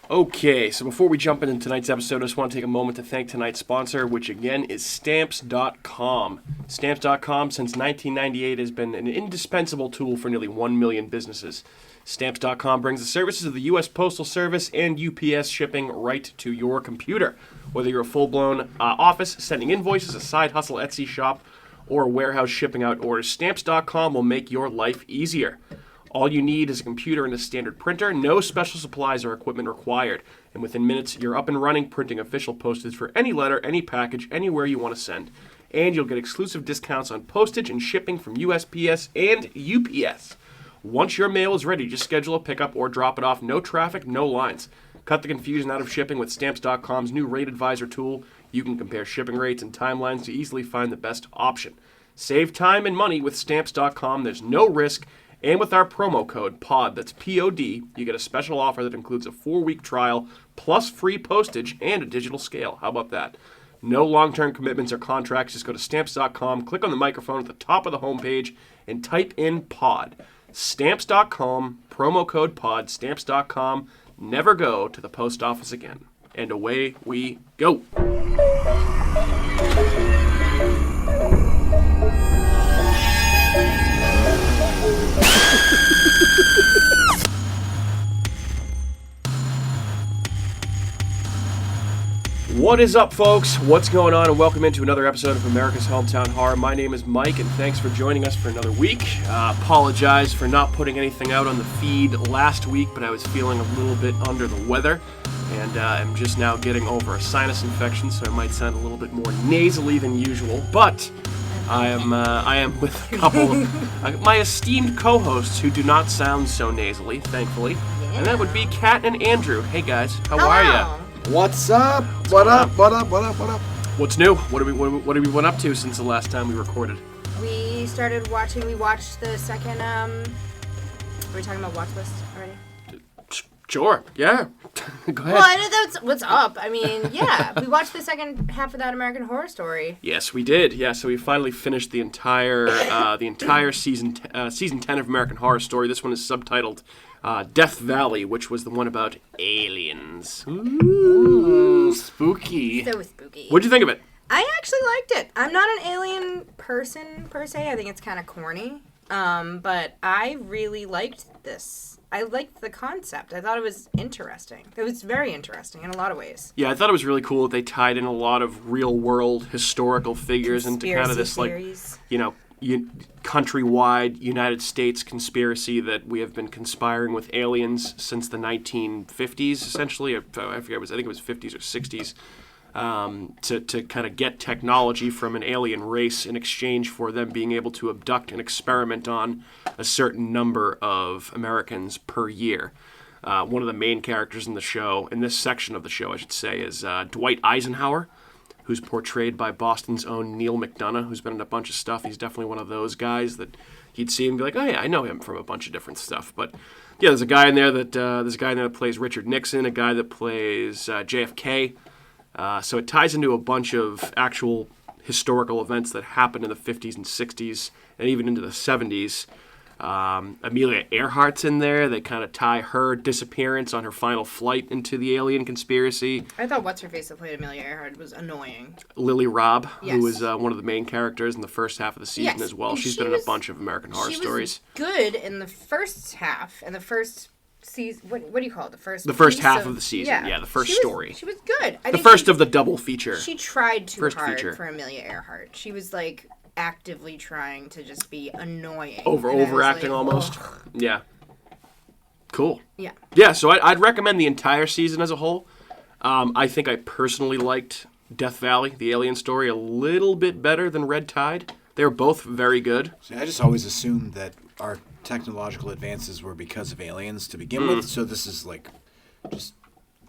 Okay, so before we jump into tonight's episode, I just want to take a moment to thank tonight's sponsor, which again is Stamps.com. Stamps.com, since 1998, has been an indispensable tool for nearly 1 million businesses. Stamps.com brings the services of the U.S. Postal Service and UPS shipping right to your computer. Whether you're a full-blown office sending invoices, a side hustle Etsy shop, or a warehouse shipping out orders, Stamps.com will make your life easier. All you need is a computer and a standard printer. No special supplies or equipment required. And within minutes, you're up and running, printing official postage for any letter, any package, anywhere you want to send. And you'll get exclusive discounts on postage and shipping from USPS and UPS. Once your mail is ready, just schedule a pickup or drop it off. No traffic, no lines. Cut the confusion out of shipping with Stamps.com's new Rate Advisor tool. You can compare shipping rates and timelines to easily find the best option. Save time and money with Stamps.com. There's no risk. And with our promo code POD, that's P-O-D, you get a special offer that includes a 4-week trial, plus free postage and a digital scale. How about that? No long-term commitments or contracts. Just go to Stamps.com, click on the microphone at the top of the homepage, and type in POD. Stamps.com, promo code POD, Stamps.com. Never go to the post office again. And away we go. What is up, folks? What's going on? And welcome into another episode of America's Hometown Horror. My name is Mike, and thanks for joining us for another week. Apologize for not putting anything out on the feed last week, but I was feeling a little bit under the weather, and I'm just now getting over a sinus infection, so I might sound a little bit more nasally than usual. But I am with a couple of my esteemed co-hosts who do not sound so nasally, thankfully, and that would be Kat and Andrew. Hey guys, how are you? What's up? What up? What's new? What have we been up to since the last time we recorded? We watched the second, are we talking about watch list already? Sure, yeah. Go ahead. Well, I know that's what's up. I mean, yeah. We watched the second half of that American Horror Story. Yes, we did. Yeah, so we finally finished the entire season 10 of American Horror Story. This one is subtitled Death Valley, which was the one about aliens. Ooh, spooky. So spooky. What'd you think of it? I actually liked it. I'm not an alien person, per se. I think it's kind of corny. But I really liked this. I liked the concept. I thought it was interesting. It was very interesting in a lot of ways. Yeah, I thought it was really cool that they tied in a lot of real-world historical figures into kind of this, theories. Countrywide United States conspiracy that we have been conspiring with aliens since the 1950s, essentially. I think it was 50s or 60s. To kind of get technology from an alien race in exchange for them being able to abduct and experiment on a certain number of Americans per year. One of the main characters in the show, in this section of the show, I should say, is Dwight Eisenhower, who's portrayed by Boston's own Neil McDonough, who's been in a bunch of stuff. He's definitely one of those guys that you'd see and be like, oh yeah, I know him from a bunch of different stuff. But yeah, there's a guy in there that plays Richard Nixon, a guy that plays JFK. So it ties into a bunch of actual historical events that happened in the 50s and 60s and even into the 70s. Amelia Earhart's in there. They kind of tie her disappearance on her final flight into the alien conspiracy. I thought what's-her-face that played Amelia Earhart was annoying. Lily Robb, yes. Who was one of the main characters in the first half of the season as well. She's been in a bunch of American Horror Stories. She was good in the first half, and the first season. What do you call it? The first half of the season. Yeah, the first story. She was good. The first of the double feature. She tried too hard for Amelia Earhart. She was like actively trying to just be annoying. Overacting almost. Ugh. Yeah. Cool. Yeah. Yeah, so I'd recommend the entire season as a whole. I think I personally liked Death Valley, the alien story, a little bit better than Red Tide. They were both very good. See, I just always assumed that our technological advances were because of aliens to begin with, so this is like just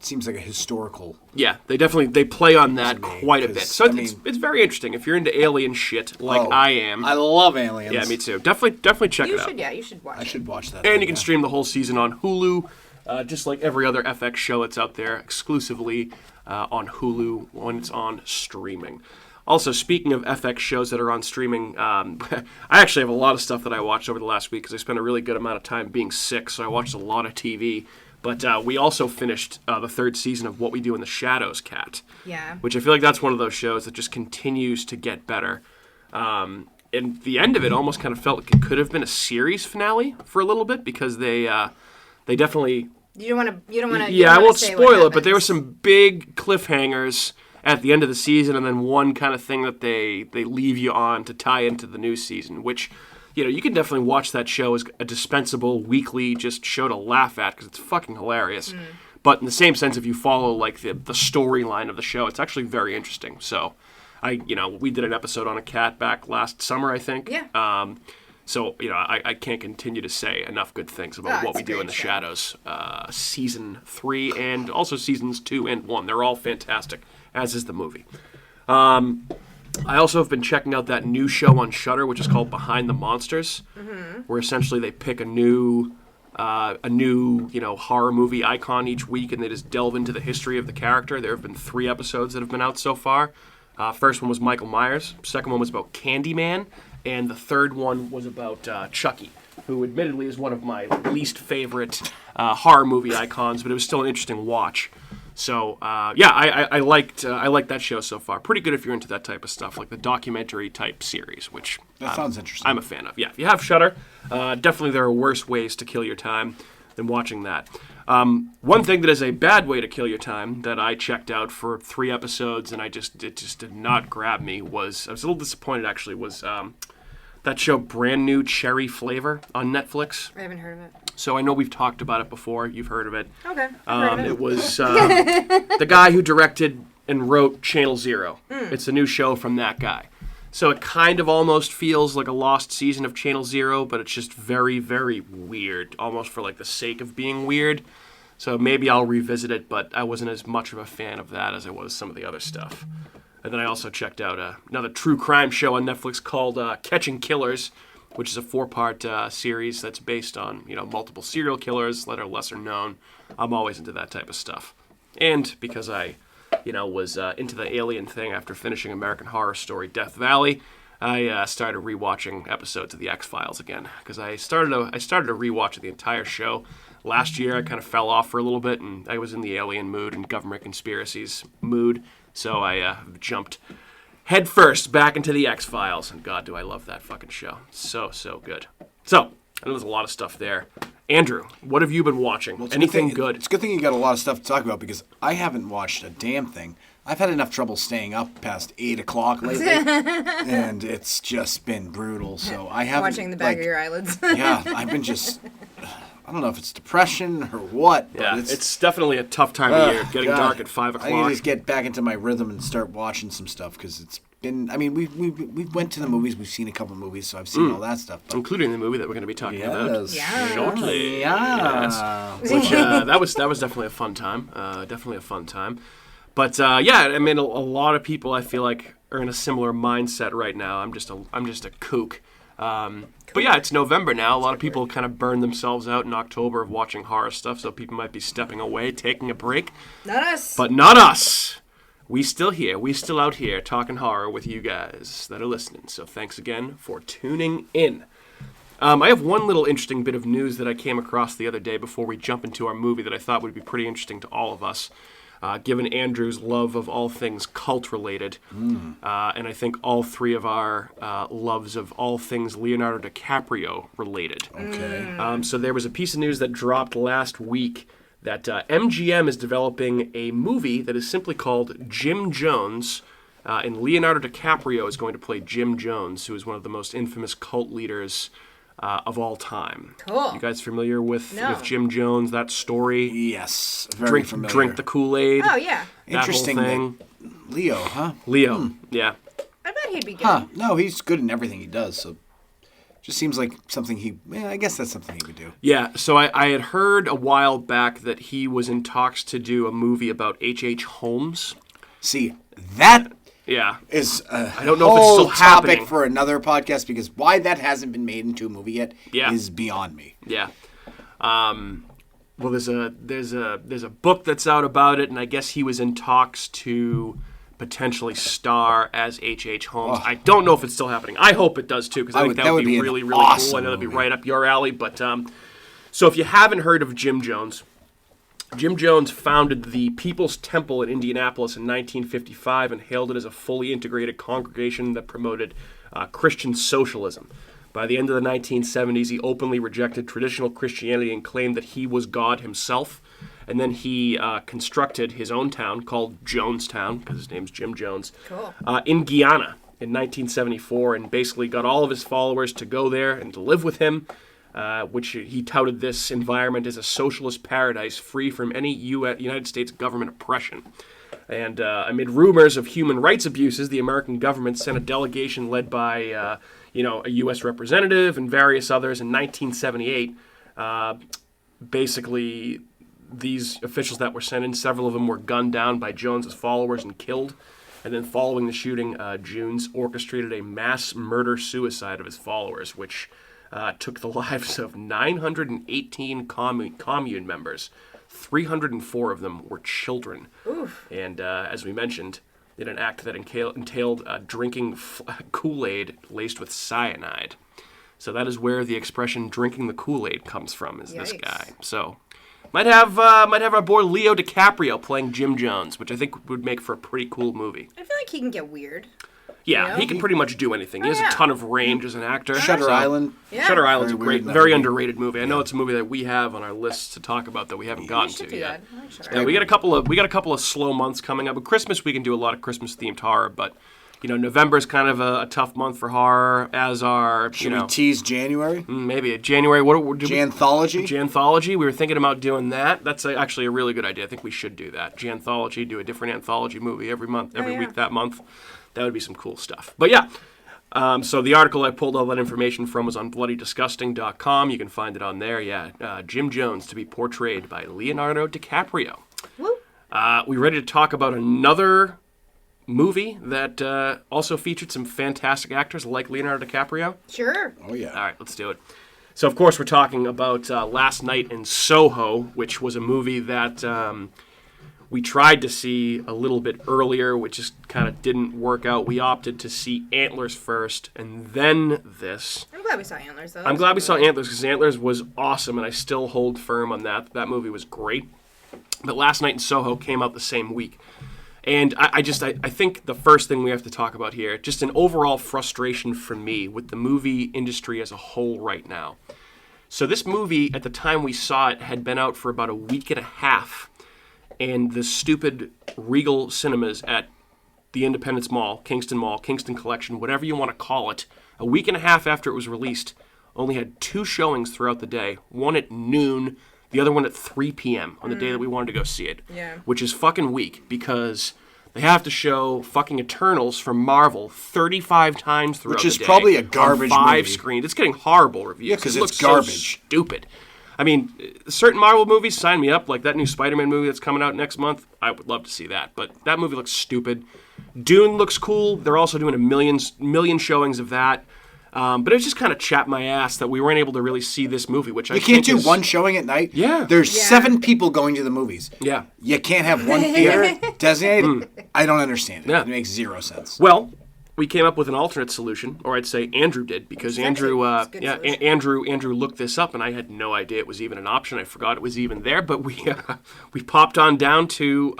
seems like a historical. Yeah, they play on that quite a bit. So it's very interesting if you're into alien shit like I am. I love aliens. Yeah, me too. Definitely check it out. You should watch it. I should watch that. And you can stream the whole season on Hulu, just like every other FX show that's out there, exclusively on Hulu when it's on streaming. Also, speaking of FX shows that are on streaming, I actually have a lot of stuff that I watched over the last week because I spent a really good amount of time being sick, so I watched a lot of TV. But we also finished the third season of What We Do in the Shadows, Cat. Yeah. Which I feel like that's one of those shows that just continues to get better. And the end of it almost kind of felt like it could have been a series finale for a little bit because they definitely... You don't want to. Yeah, I won't spoil it, but there were some big cliffhangers at the end of the season, and then one kind of thing that they leave you on to tie into the new season, which, you can definitely watch that show as a dispensable weekly just show to laugh at because it's fucking hilarious. But in the same sense, if you follow like the storyline of the show, it's actually very interesting. So, we did an episode on a cat back last summer, I think. Yeah. So, I can't continue to say enough good things about What We Do in the Shadows. Season 3 and also seasons 2 and 1. They're all fantastic, as is the movie. I also have been checking out that new show on Shudder, which is called Behind the Monsters, where essentially they pick a new horror movie icon each week, and they just delve into the history of the character. There have been 3 episodes that have been out so far. First one was Michael Myers. Second one was about Candyman. And the third one was about Chucky, who admittedly is one of my least favorite horror movie icons, but it was still an interesting watch. So, I liked that show so far. Pretty good if you're into that type of stuff, like the documentary type series, which that sounds interesting. I'm a fan of. Yeah, if you have Shudder, definitely there are worse ways to kill your time than watching that. One thing that is a bad way to kill your time that I checked out for 3 episodes and it just did not grab me was, I was a little disappointed actually, was that show Brand New Cherry Flavor on Netflix. I haven't heard of it. So I know we've talked about it before. You've heard of it. Okay. I've heard of it. It was the guy who directed and wrote Channel Zero. It's a new show from that guy. So it kind of almost feels like a lost season of Channel Zero, but it's just very, very weird, almost for like the sake of being weird. So maybe I'll revisit it, but I wasn't as much of a fan of that as I was some of the other stuff. And then I also checked out another true crime show on Netflix called Catching Killers, which is a 4-part series that's based on multiple serial killers that are lesser known. I'm always into that type of stuff. And because I was into the alien thing after finishing American Horror Story Death Valley, I started rewatching episodes of The X-Files again. Because I started a rewatch of the entire show. Last year, I kind of fell off for a little bit, and I was in the alien mood and government conspiracies mood. So I jumped headfirst back into The X-Files. And God, do I love that fucking show. So, so good. So, I know there's a lot of stuff there. Andrew, what have you been watching? Well, Anything good? It's a good thing you got a lot of stuff to talk about because I haven't watched a damn thing. I've had enough trouble staying up past 8 o'clock lately, and it's just been brutal. So I haven't... Watching the back of your eyelids. Yeah, I've been just... I don't know if it's depression or what. But Yeah, it's definitely a tough time of year, getting dark at 5 o'clock. I need to just get back into my rhythm and start watching some stuff because it's been... I mean, we went to the movies. We've seen a couple movies, so I've seen all that stuff. But... Including the movie that we're going to be talking about shortly. Yeah. Yes. Which, that was definitely a fun time. But, I mean, a lot of people, I feel like, are in a similar mindset right now. I'm just a kook. But yeah, it's November now. A lot of people kind of burn themselves out in October of watching horror stuff, so people might be stepping away, taking a break. Not us. But not us. We still here. We still out here talking horror with you guys that are listening. So thanks again for tuning in. I have one little interesting bit of news that I came across the other day before we jump into our movie that I thought would be pretty interesting to all of us. Given Andrew's love of all things cult-related, and I think all 3 of our loves of all things Leonardo DiCaprio-related. Okay. So there was a piece of news that dropped last week that MGM is developing a movie that is simply called Jim Jones, and Leonardo DiCaprio is going to play Jim Jones, who is one of the most infamous cult leaders of all time. Cool. You guys familiar with No. Jim Jones, that story? Yes. Very familiar. Drink the Kool-Aid. Oh, yeah. That Interesting whole thing. that Leo, huh? Leo, yeah. I bet he'd be good. Huh. No, he's good in everything he does, so just seems like something I guess that's something he would do. Yeah, so I had heard a while back that he was in talks to do a movie about H.H. Holmes. See, that Yeah. is I don't know if it's still topic happening. for another podcast because why that hasn't been made into a movie yet is beyond me. Yeah. Well, there's a book that's out about it, and I guess he was in talks to potentially star as H.H. Holmes. I don't know if it's still happening. I hope it does too, because I think that would be really, really awesome cool. I know that'd be movie. right up your alley. But so if you haven't heard of Jim Jones, Jim Jones founded the People's Temple in Indianapolis in 1955 and hailed it as a fully integrated congregation that promoted Christian socialism. By the end of the 1970s, he openly rejected traditional Christianity and claimed that he was God himself. And then he constructed his own town called Jonestown, because his name's Jim Jones, Cool. In Guyana in 1974, and basically got all of his followers to go there and to live with him, which he touted this environment as a socialist paradise free from any United States government oppression. And amid rumors of human rights abuses, the American government sent a delegation led by a U.S. representative and various others in 1978. Basically, these officials that were sent in, several of them were gunned down by Jones's followers and killed. And then following the shooting, Jones orchestrated a mass murder-suicide of his followers, which took the lives of 918 commune members. 304 of them were children. Oof. And as we mentioned, in an act that entailed drinking Kool-Aid laced with cyanide. So that is where the expression "drinking the Kool-Aid" comes from. Is This guy? So might have our boy Leo DiCaprio playing Jim Jones, which I think would make for a pretty cool movie. I feel like he can get weird. Yeah, he can pretty much do anything. He has a ton of range as an actor. Shutter Island. Yeah. Shutter Island's Very a great, weird very movie. underrated movie. I know it's a movie that we have on our list to talk about that we haven't gotten to yet. I like Shutter Yeah, we got a couple of slow months coming up. At Christmas, we can do a lot of Christmas-themed horror, but November is kind of a tough month for horror. As are Should we tease January? maybe January. What Janthology? Janthology. We were thinking about doing that. That's actually a really good idea. I think we should do that. Janthology. Do a different anthology movie every month, every week that month. That would be some cool stuff. But yeah. So the article I pulled all that information from was on bloodydisgusting.com. You can find it on there. Yeah, Jim Jones to be portrayed by Leonardo DiCaprio. Woo. We ready to talk about another movie that also featured some fantastic actors like Leonardo DiCaprio? Sure. Oh, yeah. All right, let's do it. So, of course, we're talking about Last Night in Soho, which was a movie that we tried to see a little bit earlier, which just kind of didn't work out. We opted to see Antlers first, and then this. I'm glad we saw Antlers, though. I'm glad we saw Antlers, because Antlers was awesome, and I still hold firm on that. That movie was great. But Last Night in Soho came out the same week. And I think the first thing we have to talk about here, just an overall frustration for me with the movie industry as a whole right now. So this movie, at the time we saw it, had been out for about a week and a half. And the stupid Regal cinemas at the Independence Mall, Kingston Collection, whatever you want to call it, a week and a half after it was released, only had 2 showings throughout the day. One at noon, the other one at 3 p.m. on the day that we wanted to go see it. Yeah. Which is fucking weak, because they have to show fucking Eternals from Marvel 35 times throughout the day. Which is probably a garbage on 5 movie. screens. It's getting horrible reviews. Yeah, because it it's looks garbage. So stupid. I mean, certain Marvel movies sign me up, like that new Spider-Man movie that's coming out next month. I would love to see that, but that movie looks stupid. Dune looks cool. They're also doing a million showings of that. But it was just kind of chapped my ass that we weren't able to really see this movie, which You can't do one showing at night? Yeah. There's 7 people going to the movies. Yeah. You can't have one theater designated? I don't understand it. Yeah. It makes 0 sense. Well, we came up with an alternate solution, or I'd say Andrew did, because Andrew looked this up, and I had no idea it was even an option. I forgot it was even there, but we popped on down to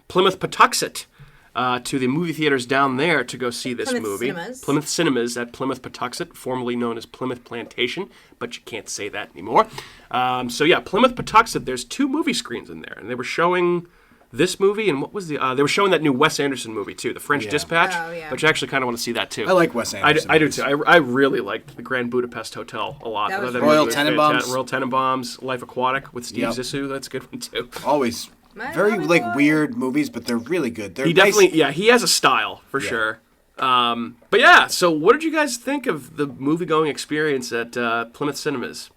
Plymouth Patuxent, to the movie theaters down there to go see this movie. Cinemas. Plymouth Cinemas at Plymouth Patuxent, formerly known as Plymouth Plantation, but you can't say that anymore. Plymouth Patuxent, there's 2 movie screens in there, and they were showing this movie, and what was the... they were showing that new Wes Anderson movie, too, The French Dispatch, which I actually kind of want to see that, too. I like Wes Anderson. I do, too. I really liked the Grand Budapest Hotel a lot. That was Royal Tenenbaums. Royal Tenenbaums, Life Aquatic with Steve Zissou. That's a good one, too. Always. Very, weird movies, but they're really good. They're he definitely, he has a style, for sure. So what did you guys think of the movie-going experience at Plymouth Cinemas?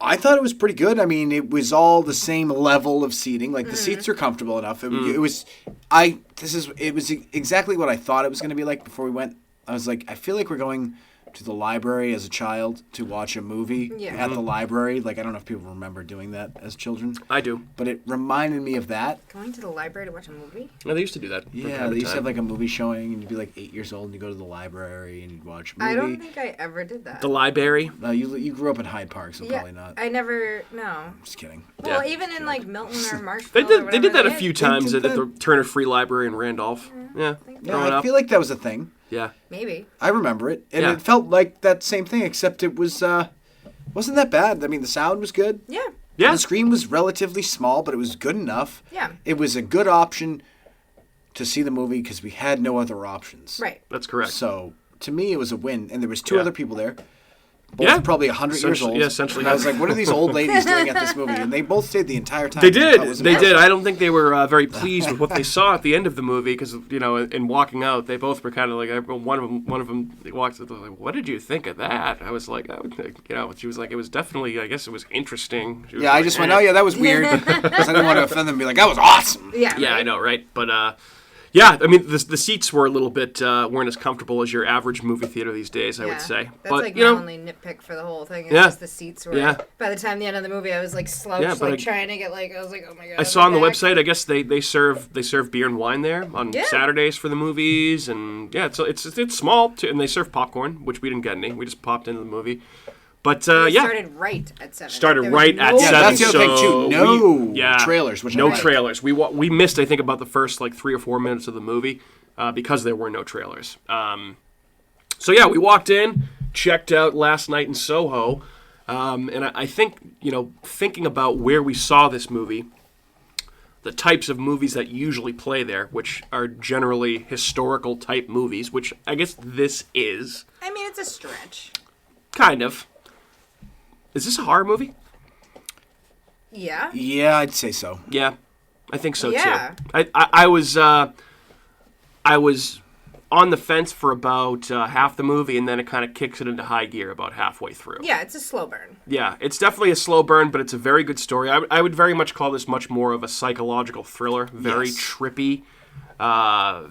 I thought it was pretty good. I mean, it was all the same level of seating. Like, the seats are comfortable enough. It was exactly what I thought it was going to be like before we went. I was like, I feel like we're going to the library as a child to watch a movie at the library. Like, I don't know if people remember doing that as children. I do. But it reminded me of that. Going to the library to watch a movie? No, they used to do that. Yeah, they used to have like a movie showing, and you'd be like 8 years old, and you go to the library and you'd watch a movie. I don't think I ever did that. The library. No, you grew up in Hyde Park, so probably not. I never. No. I'm just kidding. Well, Yeah. even in like Milton or Marshville. They did that a few times did at the Turner Free Library in Randolph. Yeah, Yeah, growing I up. feel like that was a thing. Yeah. Maybe. I remember it, and Yeah. it felt like that same thing, except it was wasn't that bad. I mean, the sound was good. Yeah. Yeah. The screen was relatively small, but it was good enough. Yeah. It was a good option to see the movie because we had no other options. Right. That's correct. So to me, it was a win, and there was two Yeah. other people there. Both Yeah. probably 100 years Essentially- old. yeah, essentially, And I was yeah. like, what are these old ladies doing at this movie? And they both stayed the entire time. They which I did. thought was They did. impressive. I don't think they were very pleased with what they saw at the end of the movie because in walking out, they both were kind of like one of them walked. Like, what did you think of that? I was like, she was like, it was definitely. I guess it was interesting. She was Yeah, I like, just went, oh yeah, that was weird. Because I didn't want to offend them and be like, that was awesome. Yeah. Yeah, right? I know, right? But yeah, I mean, the seats were a little bit weren't as comfortable as your average movie theater these days. I would say. That's But like you my know, only nitpick for the whole thing. Is Yeah. just the seats were. Yeah. By the time the end of the movie, I was like slouched, Yeah, but trying to get I was like, oh my god. I saw on the my back. website. I guess they serve beer and wine there on Yeah. Saturdays for the movies, and yeah, it's small too, and they serve popcorn, which we didn't get any. We just popped into the movie, but It yeah, started right at 7. started There was right at no- 7. Yeah, that's the other thing, so too. No yeah, trailers, which I no like. trailers. We missed I think about the first 3 or 4 minutes of the movie because there were no trailers. So yeah, we walked in, checked out Last Night in Soho, and I think thinking about where we saw this movie. The types of movies that usually play there, which are generally historical type movies, which I guess this is. I mean, it's a stretch. Kind of. Is this a horror movie? Yeah. Yeah, I'd say so. Yeah, I think so Yeah. too. I was on the fence for about half the movie, and then it kind of kicks it into high gear about halfway through. Yeah, it's a slow burn. Yeah, it's definitely a slow burn, but it's a very good story. I would very much call this much more of a psychological thriller. Very Yes. trippy.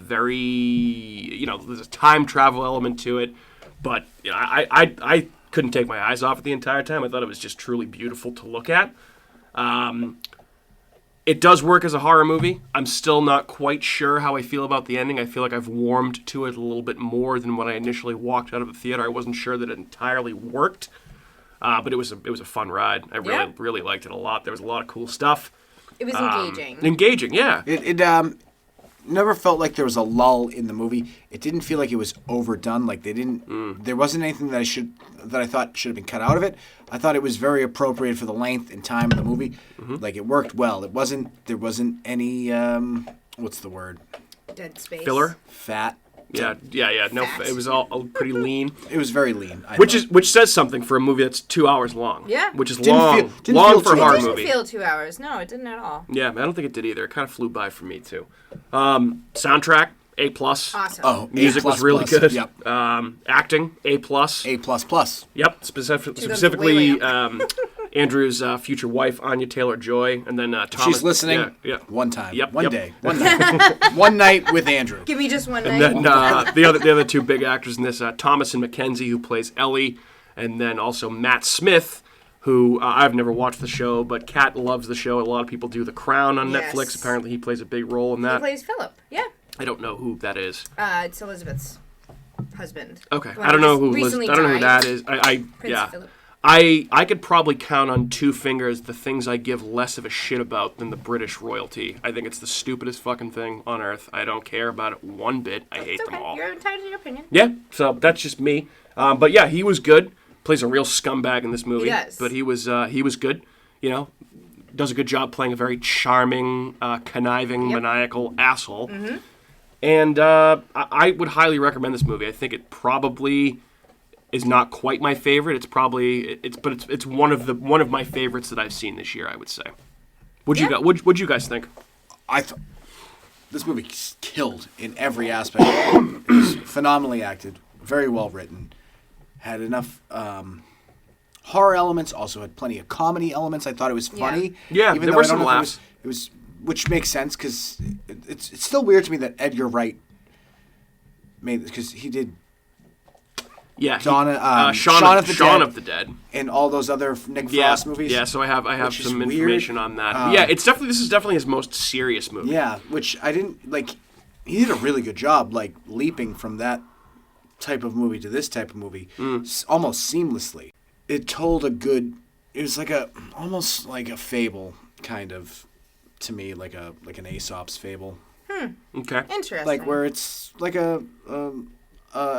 Very, there's a time travel element to it. But I couldn't take my eyes off it the entire time. I thought it was just truly beautiful to look at. It does work as a horror movie. I'm still not quite sure how I feel about the ending. I feel like I've warmed to it a little bit more than when I initially walked out of the theater. I wasn't sure that it entirely worked. But it was a fun ride. I really liked it a lot. There was a lot of cool stuff. It was engaging. Engaging, yeah. It never felt like there was a lull in the movie. It didn't feel like it was overdone. Like they didn't. There wasn't anything that I thought should have been cut out of it. I thought it was very appropriate for the length and time of the movie. Like it worked well. There wasn't any what's the word? Dead space. Filler. Fat. Yeah. No, Fat. it was all pretty lean, It was very lean. I which thought. which says something for a movie that's 2 hours long. Yeah. Which is Didn't long, feel long for a 2 horror It didn't movie. feel 2 hours. No, it didn't at all. Yeah, I don't think it did either. It kind of flew by for me too. Soundtrack A+. Awesome. Oh, Music A++. was really good. Yep. Acting A+. A++. Yep, specifically way Andrew's future wife, Anya Taylor-Joy, and then Thomas. She's listening. Yeah. One time. Yep, One yep. day. One night. One night with Andrew. Give me just one night. And then the other two big actors in this, Thomas and Mackenzie, who plays Ellie, and then also Matt Smith, who I've never watched the show, but Kat loves the show. A lot of people do The Crown on Yes. Netflix. Apparently, he plays a big role in He that. plays Philip. Yeah. I don't know who that is. It's Elizabeth's husband. Okay, The one I don't know who who recently I don't know who died. that is. Prince Yeah. Philip. I could probably count on 2 fingers the things I give less of a shit about than the British royalty. I think it's the stupidest fucking thing on earth. I don't care about it one bit. I hate It's them okay. all. You're entitled to your opinion. Yeah, so that's just me. But yeah, he was good. Plays a real scumbag in this movie. He does. But he was good. Does a good job playing a very charming, conniving, Yep. maniacal asshole. Mm-hmm. And I would highly recommend this movie. I think it probably is not quite my favorite. It's probably it's one of my favorites that I've seen this year, I would say. What'd you guys think? I thought this movie killed in every aspect. It was phenomenally acted, very well written, had enough horror elements, also had plenty of comedy elements. I thought it was funny. Yeah, even there though were I don't some know if laughs. It was, which makes sense because it's still weird to me that Edgar Wright made this because he did. Yeah, Shaun Shaun of the Dead, and all those other Nick Frost movies. Yeah, so I have which is some weird. information on that. Yeah, this is definitely his most serious movie. Yeah, which I didn't like. He did a really good job, like leaping from that type of movie to this type of movie, almost seamlessly. It told a good. It was like almost like a fable, kind of, to me, like an Aesop's fable. Okay. Interesting. Like where it's like a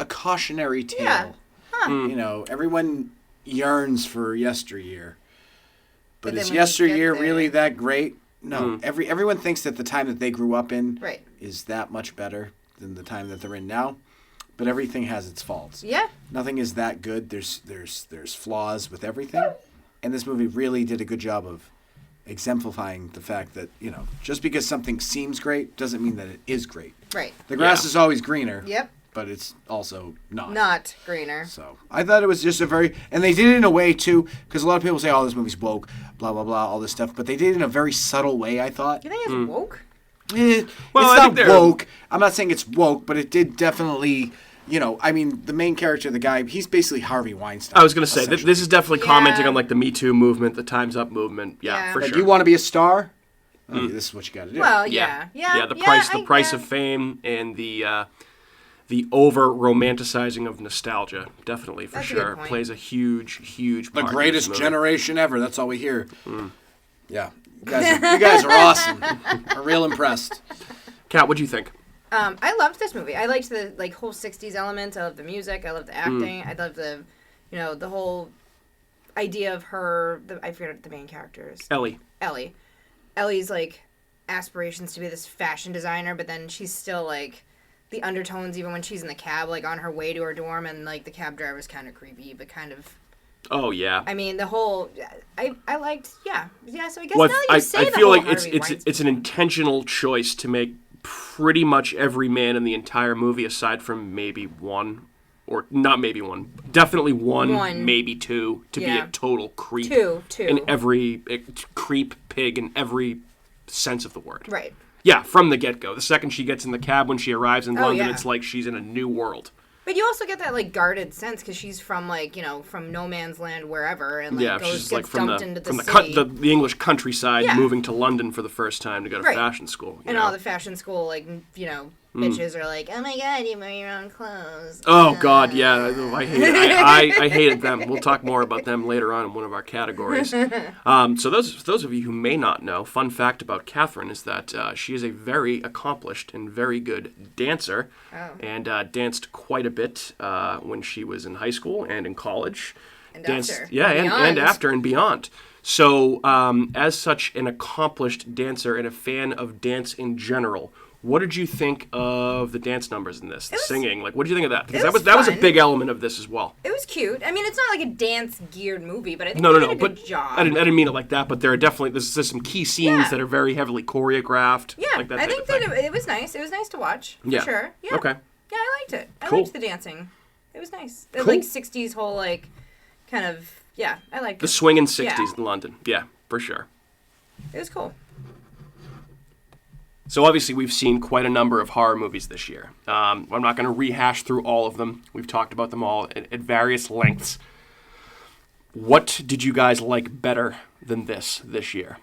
cautionary tale. Yeah. Huh. You know, everyone yearns for yesteryear. But But is then when you yesteryear get there- really that great? No. Everyone thinks that the time that they grew up in Right. is that much better than the time that they're in now. But everything has its faults. Yeah. Nothing is that good. There's flaws with everything. And this movie really did a good job of exemplifying the fact that, you know, just because something seems great doesn't mean that it is great. Right. The grass Yeah. is always greener. Yep. But it's also not. Not greener. So I thought it was just and they did it in a way too, because a lot of people say, "Oh, this movie's woke," blah blah blah, all this stuff. But they did it in a very subtle way. I thought. You think it's woke? Well, I it's think not woke. I'm not saying it's woke, but it did definitely. You know, I mean, the main character, the guy, he's basically Harvey Weinstein. I was going to say, this is definitely commenting Yeah. on like the Me Too movement, the Time's Up movement. Yeah, Yeah. for Like, sure. you want to be a star? Okay, this is what you got to do. Well, Yeah, yeah. the price of fame and the over romanticizing of nostalgia, definitely for That's a good sure, point. plays a huge The part. in greatest this movie. generation ever. That's all we hear. Yeah, you guys are awesome. I'm real impressed. Kat, what'd you think? I loved this movie. I liked the whole '60s elements. I loved the music. I loved the acting. I loved the whole idea of her. I forget the main characters. Ellie. Ellie's like aspirations to be this fashion designer, but then she's still like the undertones even when she's in the cab, like on her way to her dorm, and like the cab driver's kind of creepy, but kind of. Oh yeah. I mean, the whole. I liked. Yeah. So I guess Well, now that I you say the feel whole like Harvey Weinstein- it's an intentional choice to make pretty much every man in the entire movie, aside from maybe one, or not maybe one, definitely one. Maybe two, to be Yeah. a total creep. Two. In every creep pig in every sense of the word. Right. Yeah, from the get-go. The second she gets in the cab when she arrives in London, yeah. it's like she's in a new world. But you also get that like guarded sense because she's from like from no man's land wherever and like She's gets like from dumped the into from the the, city the English countryside, Yeah. moving to London for the first time to go to Right. fashion school. you and know? all the fashion school like bitches are like, oh my god, you wear your own clothes. Oh God, yeah, I hate it. I hated them. We'll talk more about them later on in one of our categories. So those of you who may not know, fun fact about Catherine is that she is a very accomplished and very good dancer, and danced quite a bit when she was in high school and in college. And Danced, after. yeah, and Beyond. after and beyond. So, as such an accomplished dancer and a fan of dance in general, what did you think of the dance numbers in this? The singing, like, what did you think of that? Because was that was a fun. big element of this as well. It was cute. I mean, it's not like a dance geared movie, but I think No, they no, did no. a good But job. I didn't mean it like that. But there are definitely there's some key scenes Yeah. that are very heavily choreographed. Yeah, like that I type think of thing. that it was nice. It was nice to watch. For Yeah. sure. Yeah. Okay. Yeah, I liked it. I Cool. liked the dancing. It was nice. The, Cool. like 60s whole like kind of I liked The it. swinging '60s Yeah. in London. Yeah, for sure. It was cool. So obviously we've seen quite a number of horror movies this year. I'm not going to rehash through all of them. We've talked about them all at various lengths. What did you guys like better than this year?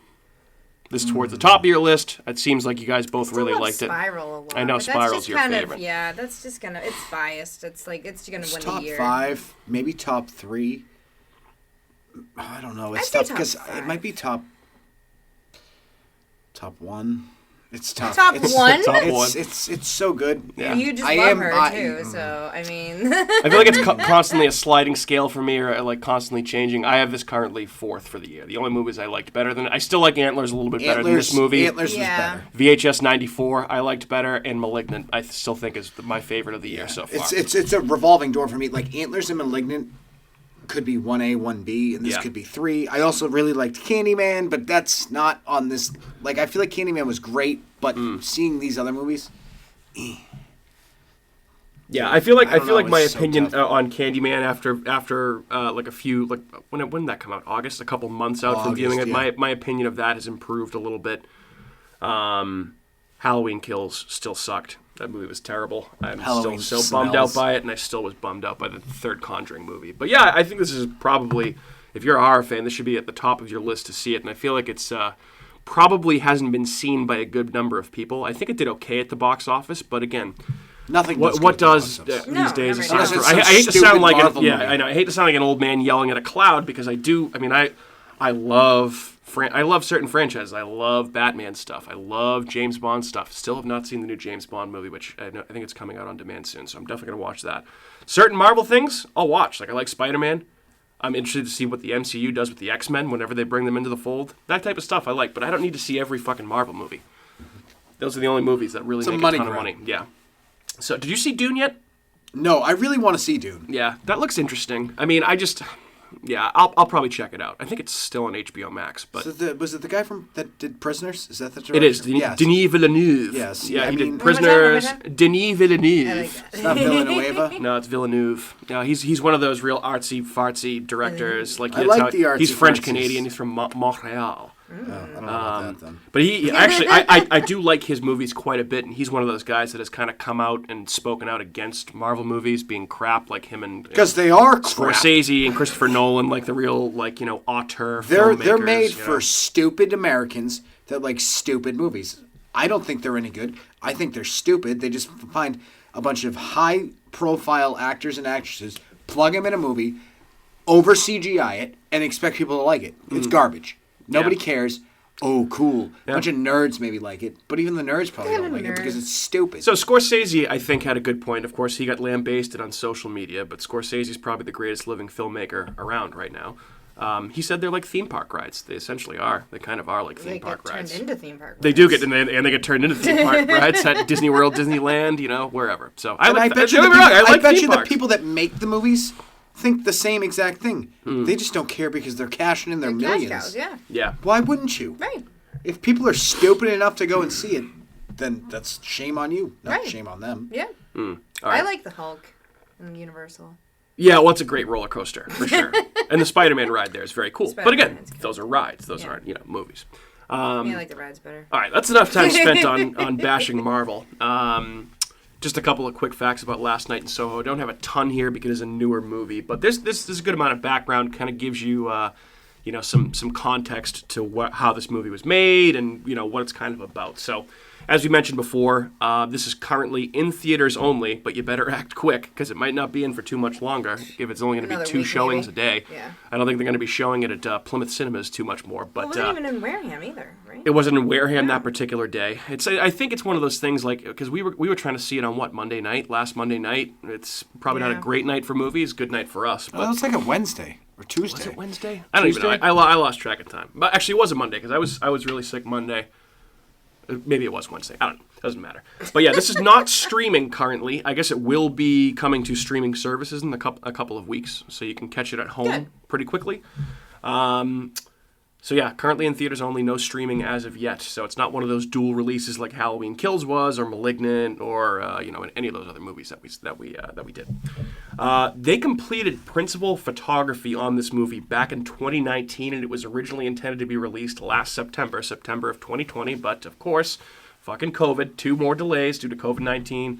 This is towards the top of your list. It seems like you guys both Still really love liked it. Spiral a lot. I know but that's Spiral's just your kind favorite. Yeah, that's just gonna. It's biased. It's like it's gonna It's win top the year. 5, maybe top 3. I don't know. It's I'd say tough top because 5. it might be top 1. It's tough. Top it's, 1? Top 1. It's so good. Yeah. You just I love am- her I- too, so I mean. I feel like it's constantly a sliding scale for me, or like constantly changing. I have this currently 4th for the year. The only movies I liked better than I still like Antlers a little bit better than this movie. Antlers Yeah. was better. VHS 94 I liked better, and Malignant I still think is my favorite of the year so far. It's a revolving door for me. Like Antlers and Malignant could be 1A, 1B, and this Yeah. could be 3. I also really liked Candyman, but that's not on this. Like I feel like Candyman was great, but seeing these other movies, Yeah, I feel like I don't know, my it's so opinion tough. on Candyman after like a few when did that come out? August, a couple months out from August, viewing it. yeah. My opinion of that has improved a little bit. Halloween Kills still sucked. That movie was terrible. I'm Halloween still so bummed out smells. by it, and I still was bummed out by the third Conjuring movie. But yeah, I think this is probably, if you're a horror fan, this should be at the top of your list to see it. And I feel like it's probably hasn't been seen by a good number of people. I think it did okay at the box office, but again, Nothing. what does these No, days? never aside does. from- Unless it's I hate to some sound like stupid Marvel yeah, movie. I know. I hate to sound like an old man yelling at a cloud because I do. I mean, I love certain franchises. I love Batman stuff. I love James Bond stuff. Still have not seen the new James Bond movie, which I think it's coming out on demand soon, so I'm definitely gonna watch that. Certain Marvel things, I'll watch. Like I like Spider-Man. I'm interested to see what the MCU does with the X-Men whenever they bring them into the fold. That type of stuff I like, but I don't need to see every fucking Marvel movie. Those are the only movies that really a make money a ton of grab. money. Yeah. So, did you see Dune yet? No, I really want to see Dune. Yeah, that looks interesting. I mean, I'll probably check it out. I think it's still on HBO Max, but Was it the guy that did Prisoners? Is that the director? it is Yes. Denis Villeneuve. Yes, Yeah, I he mean- did One more time, Prisoners. one more time. Denis Villeneuve. I like that. It's not Villanueva. No, it's Villeneuve. No, he's one of those real artsy fartsy directors. Like I like the he's artsy French fartsies. Canadian. He's from Montreal. Oh, I don't know about that then. But he actually, I do like his movies quite a bit, and he's one of those guys that has kind of come out and spoken out against Marvel movies being crap, like him and Because they are crap. Scorsese and Christopher Nolan, like the real auteur They're filmmakers. made you know? for stupid Americans that like stupid movies. I don't think they're any good. I think they're stupid. They just find a bunch of high-profile actors and actresses, plug them in a movie, over CGI it, and expect people to like it. It's garbage. Nobody cares. Oh, cool. A bunch of nerds maybe like it, but even the nerds probably don't like it because it's stupid. So Scorsese, I think, had a good point. Of course, he got lambasted on social media, but Scorsese's probably the greatest living filmmaker around right now. He said they're like theme park rides. They essentially are. They kind of are like theme They park get rides. turned into theme park rides. They do get, and they get turned into theme park rides at Disney World, Disneyland, wherever. So I And like. I bet don't you, get me wrong, I like theme the parks. people that make the movies think the same exact thing. They just don't care because they're cashing in their Cash millions. cows, yeah. Yeah. Why wouldn't you? Right. If people are stupid enough to go and see it, then that's shame on you, not Right. shame on them. Yeah. All right. I like the Hulk and Universal. Yeah, well, it's a great roller coaster for sure, and the Spider-Man ride there is very cool. But again, Spider-Man's good. those are rides; those Yeah. aren't movies. I like the rides better. All right, that's enough time spent on bashing Marvel. Just a couple of quick facts about Last Night in Soho. I don't have a ton here because it's a newer movie, but this is a good amount of background. Kind of gives you some context to how this movie was made and what it's kind of about. So, as we mentioned before, this is currently in theaters only, but you better act quick because it might not be in for too much longer. If it's only going to be Another 2 week, showings maybe. a day, Yeah. I don't think they're going to be showing it at Plymouth Cinemas too much more. But It wasn't even in Wareham either, right? it wasn't in Wareham that particular day. I think it's one of those things like because we were trying to see it on last Monday night. It's probably not a Yeah. great night for movies. Good night for us. But Well, it's like a Wednesday or Tuesday. was it Wednesday? I don't even know. Tuesday? I lost track of time. But actually, it was a Monday because I was really sick Monday. Maybe it was Wednesday. I don't know. Doesn't matter. But yeah, this is not streaming currently. I guess it will be coming to streaming services in a couple of weeks, so you can catch it at home Good. pretty quickly. So yeah, currently in theaters only, no streaming as of yet. So it's not one of those dual releases like Halloween Kills was, or *Malignant*, or any of those other movies that we did. They completed principal photography on this movie back in 2019, and it was originally intended to be released last September of 2020. But of course, fucking COVID, 2 more delays due to COVID-19.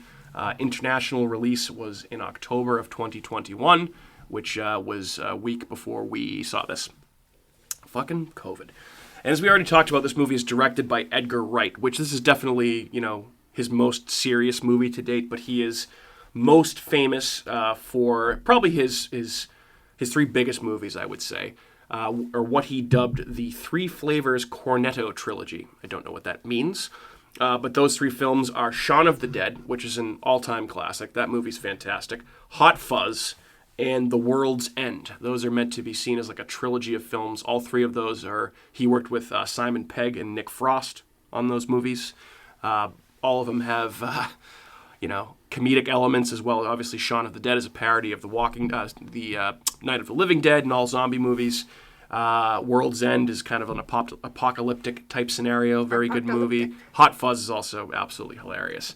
International release was in October of 2021, which was a week before we saw this. Fucking COVID. And as we already talked about, this movie is directed by Edgar Wright, which this is definitely, his most serious movie to date, but he is most famous for probably his 3 biggest movies, I would say, or what he dubbed the 3 Flavors Cornetto trilogy. I don't know what that means, but those 3 films are Shaun of the Dead, which is an all-time classic. That movie's fantastic. Hot Fuzz, and The World's End. Those are meant to be seen as like a trilogy of films. All 3 of those he worked with Simon Pegg and Nick Frost on those movies. All of them have, comedic elements as well. Obviously, Shaun of the Dead is a parody of the Night of the Living Dead and all zombie movies. World's End is kind of an apocalyptic type scenario. Very good movie. Hot Fuzz is also absolutely hilarious.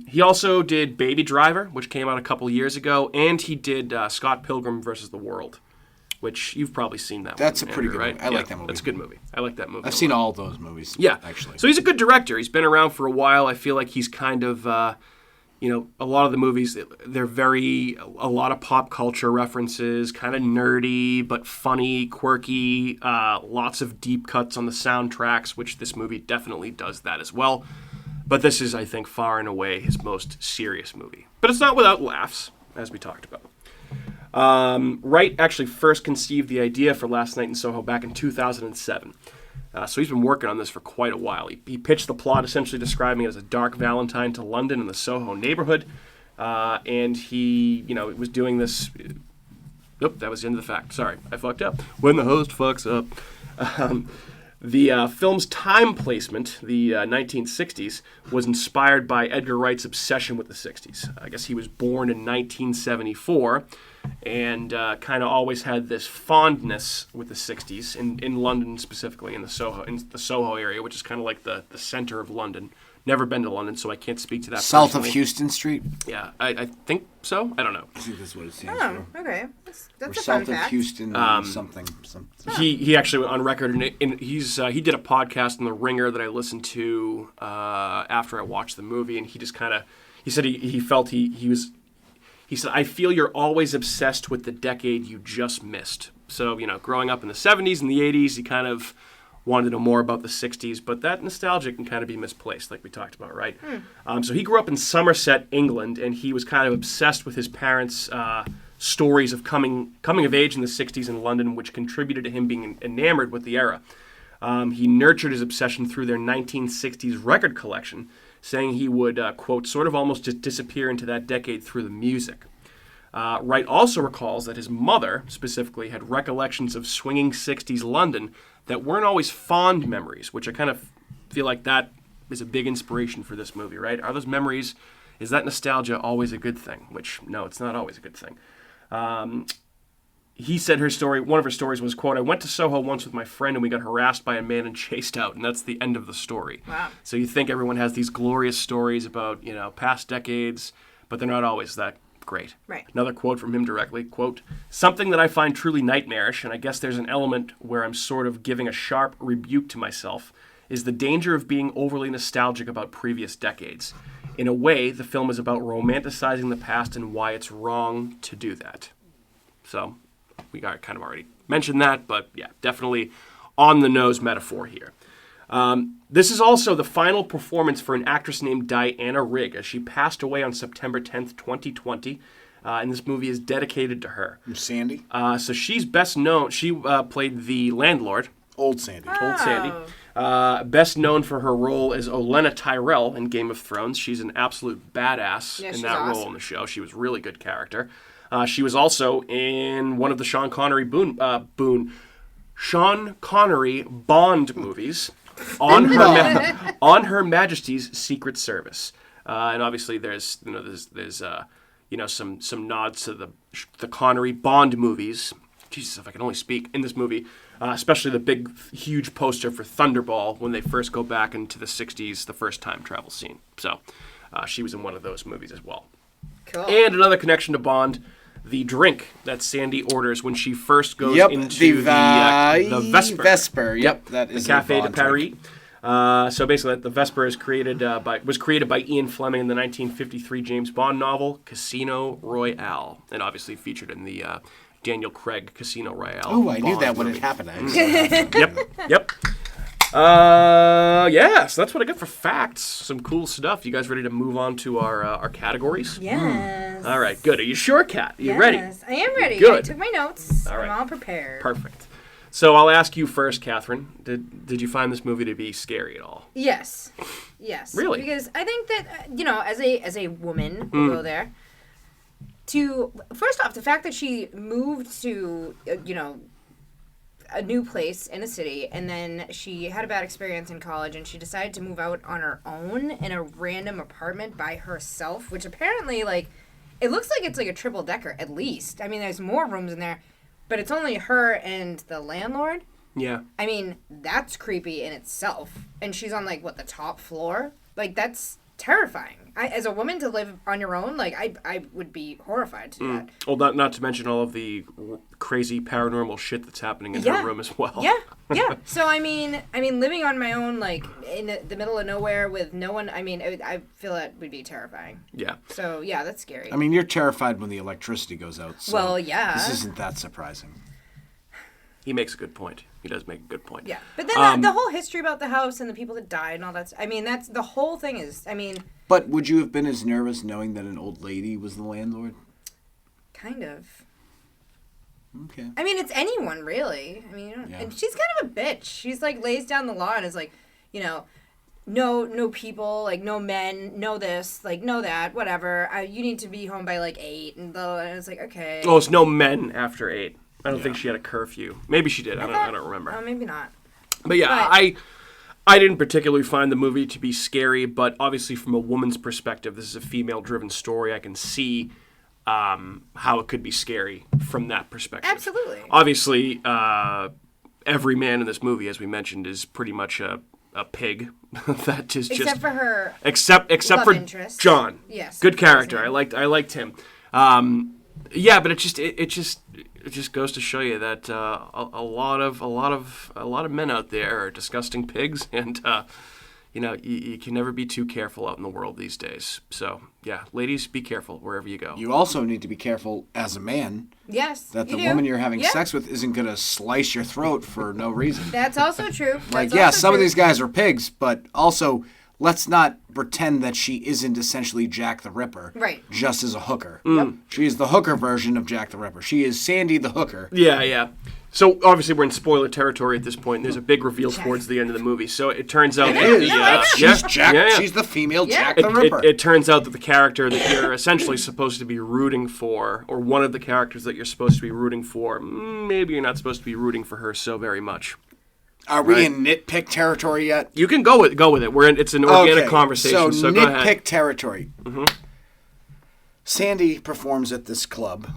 He also did Baby Driver, which came out a couple years ago, and he did Scott Pilgrim vs. the World, which you've probably seen that That's one, a pretty Andrew, good right? movie. I like that movie. That's a good movie. I like that movie. I've seen all those movies. Yeah, actually. So he's a good director. He's been around for a while. I feel like he's kind of, a lot of the movies, they're a lot of pop culture references, kind of nerdy, but funny, quirky, lots of deep cuts on the soundtracks, which this movie definitely does that as well. But this is, I think, far and away his most serious movie. But it's not without laughs, as we talked about. Wright actually first conceived the idea for Last Night in Soho back in 2007. So he's been working on this for quite a while. He pitched the plot essentially describing it as a dark Valentine to London in the Soho neighborhood. And he, was doing this... Nope, that was the end of the fact. Sorry, I fucked up. When the host fucks up. The film's time placement, the 1960s, was inspired by Edgar Wright's obsession with the 60s. I guess he was born in 1974 and kind of always had this fondness with the 60s, in London specifically, in the Soho area, which is kind of like the center of London. Never been to London, so I can't speak to that South personally. of Houston Street? Yeah, I think so. I don't know. I think that's what it stands Oh, for. okay. That's Or a South fun of fact. Houston something. He actually went on record, and he did a podcast on The Ringer that I listened to after I watched the movie, and he just kind of, he said he felt he said, I feel you're always obsessed with the decade you just missed. So, growing up in the 70s and the 80s, he kind of wanted to know more about the 60s, but that nostalgia can kind of be misplaced, like we talked about, right? So he grew up in Somerset, England, and he was kind of obsessed with his parents' stories of coming of age in the 60s in London, which contributed to him being enamored with the era. He nurtured his obsession through their 1960s record collection, saying he would, quote, sort of almost just disappear into that decade through the music. Wright also recalls that his mother, specifically, had recollections of swinging 60s London that weren't always fond memories, which I kind of feel like that is a big inspiration for this movie, right? Are those memories, is that nostalgia always a good thing? Which, no, it's not always a good thing. He said one of her stories was, quote, I went to Soho once with my friend and we got harassed by a man and chased out, and that's the end of the story. Wow. So you think everyone has these glorious stories about, past decades, but they're not always that great. Right. Another quote from him directly, quote, something that I find truly nightmarish, and I guess there's an element where I'm sort of giving a sharp rebuke to myself, is the danger of being overly nostalgic about previous decades. In a way, the film is about romanticizing the past and why it's wrong to do that. So, we got kind of already mentioned that, but yeah, definitely on-the-nose metaphor here. This is also the final performance for an actress named Diana Rigg, as she passed away on September 10th, 2020, and this movie is dedicated to her. Sandy? So she's best known, she played the landlord. Old Sandy. Old Sandy. Best known for her role as Olenna Tyrell in Game of Thrones. She's an absolute badass in that role in the show. She was a really good character. She was also in one of the Sean Connery Bond movies on Her Majesty's Secret Service. And obviously there's some nods to the Connery Bond movies. Jesus, if I can only speak, in this movie, especially the big, huge poster for Thunderball when they first go back into the 60s, the first time travel scene. So she was in one of those movies as well. Cool. And another connection to Bond, the drink that Sandy orders when she first goes into the Vesper. Yep, that is the Café de Paris. So basically, the Vesper is was created by Ian Fleming in the 1953 James Bond novel Casino Royale, and obviously featured in the Daniel Craig Casino Royale. Oh, I knew that when it happened. Yep. So that's what I got for facts. Some cool stuff. You guys ready to move on to our categories? Yes. All right, good. Are you sure, Kat? Are you ready? Yes, I am ready. Good. I took my notes. All right. I'm all prepared. Perfect. So I'll ask you first, Catherine. Did you find this movie to be scary at all? Yes. Really? Because I think that as a woman, we'll go there. First off, the fact that she moved to a new place in a city, and then she had a bad experience in college, and she decided to move out on her own in a random apartment by herself, which apparently it looks like it's like a triple decker at least. I mean, there's more rooms in there, but it's only her and the landlord. Yeah. I mean, that's creepy in itself. And she's on the top floor? That's terrifying. As a woman to live on your own, like I would be horrified to do that. Well, not to mention all of the crazy paranormal shit that's happening in her room as well. Yeah. So I mean, living on my own, like in the middle of nowhere with no one. I mean, I feel that would be terrifying. Yeah. So yeah, that's scary. I mean, you're terrified when the electricity goes out. So well, yeah. This isn't that surprising. He makes a good point. He does make a good point. Yeah, but then the whole history about the house and the people that died and all that. I mean, that's the whole thing. But would you have been as nervous knowing that an old lady was the landlord? Kind of. Okay. I mean, it's anyone really. I mean, and she's kind of a bitch. She's like lays down the law and is like, no people, like no men, no this, like no that, whatever. You need to be home by like 8, and it's like okay. Oh, it's no men after 8. I don't think she had a curfew. Maybe she did. I don't remember. Oh, maybe not. But yeah, I didn't particularly find the movie to be scary, but obviously from a woman's perspective, this is a female-driven story. I can see how it could be scary from that perspective. Absolutely. Obviously, every man in this movie, as we mentioned, is pretty much a pig. That is except for her. Except love for interest. John. Yes. Good character. I liked him. Yeah, but it just goes to show you that a lot of men out there are disgusting pigs, and you can never be too careful out in the world these days. So yeah, ladies, be careful wherever you go. You also need to be careful as a man. Yes, that the woman you're having sex with isn't going to slice your throat for no reason. That's also true. Some of these guys are pigs, but also let's not pretend that she isn't essentially Jack the Ripper. Right. Just as a hooker. Yep. She is the hooker version of Jack the Ripper. She is Sandy the hooker. Yeah. So obviously we're in spoiler territory at this point. And there's a big reveal towards the end of the movie. So it turns out she's Jack. Yeah. She's the female Jack the Ripper. It turns out that the character that you're essentially supposed to be rooting for, or one of the characters that you're supposed to be rooting for, maybe you're not supposed to be rooting for her so very much. Are we in nitpick territory yet? You can go with it. It's an organic conversation. So go ahead. Nitpick territory. Mm-hmm. Sandy performs at this club,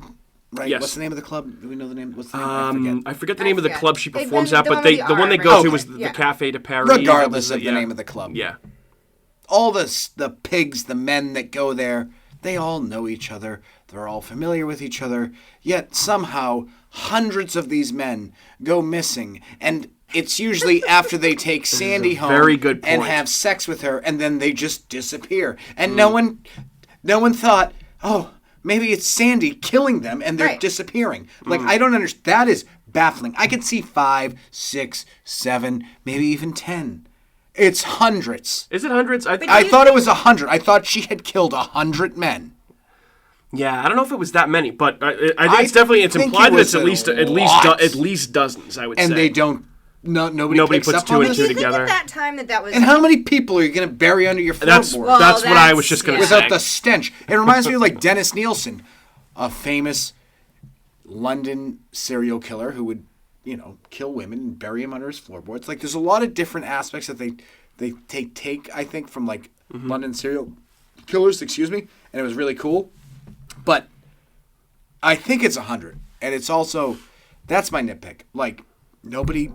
right? Yes. What's the name of the club? Do we know the name? What's the name? I forget the name of the club she performs at, but the one they go to is the Café de Paris. Regardless of the name of the club. Yeah. All the pigs, the men that go there, they all know each other. They're all familiar with each other. Yet somehow hundreds of these men go missing, and it's usually after they take Sandy home very good point. And have sex with her, and then they just disappear. And no one thought, oh, maybe it's Sandy killing them, and they're disappearing. Like, I don't understand. That is baffling. I could see 5, 6, 7, maybe even 10. It's hundreds. Is it hundreds? I thought it was 100. I thought she had killed 100 men. Yeah, I don't know if it was that many, but I think it's implied that it's at least dozens. I would say. And they don't. Nobody puts two and two together. At that time that was. And how many people are you going to bury under your floorboard? That's what I was just going to say. Without the stench. It reminds me of like Dennis Nielsen, a famous London serial killer who would, kill women and bury them under his floorboards. Like, there's a lot of different aspects that they take, I think, from like London serial killers, and it was really cool. But I think it's 100. And it's also, that's my nitpick. Like, nobody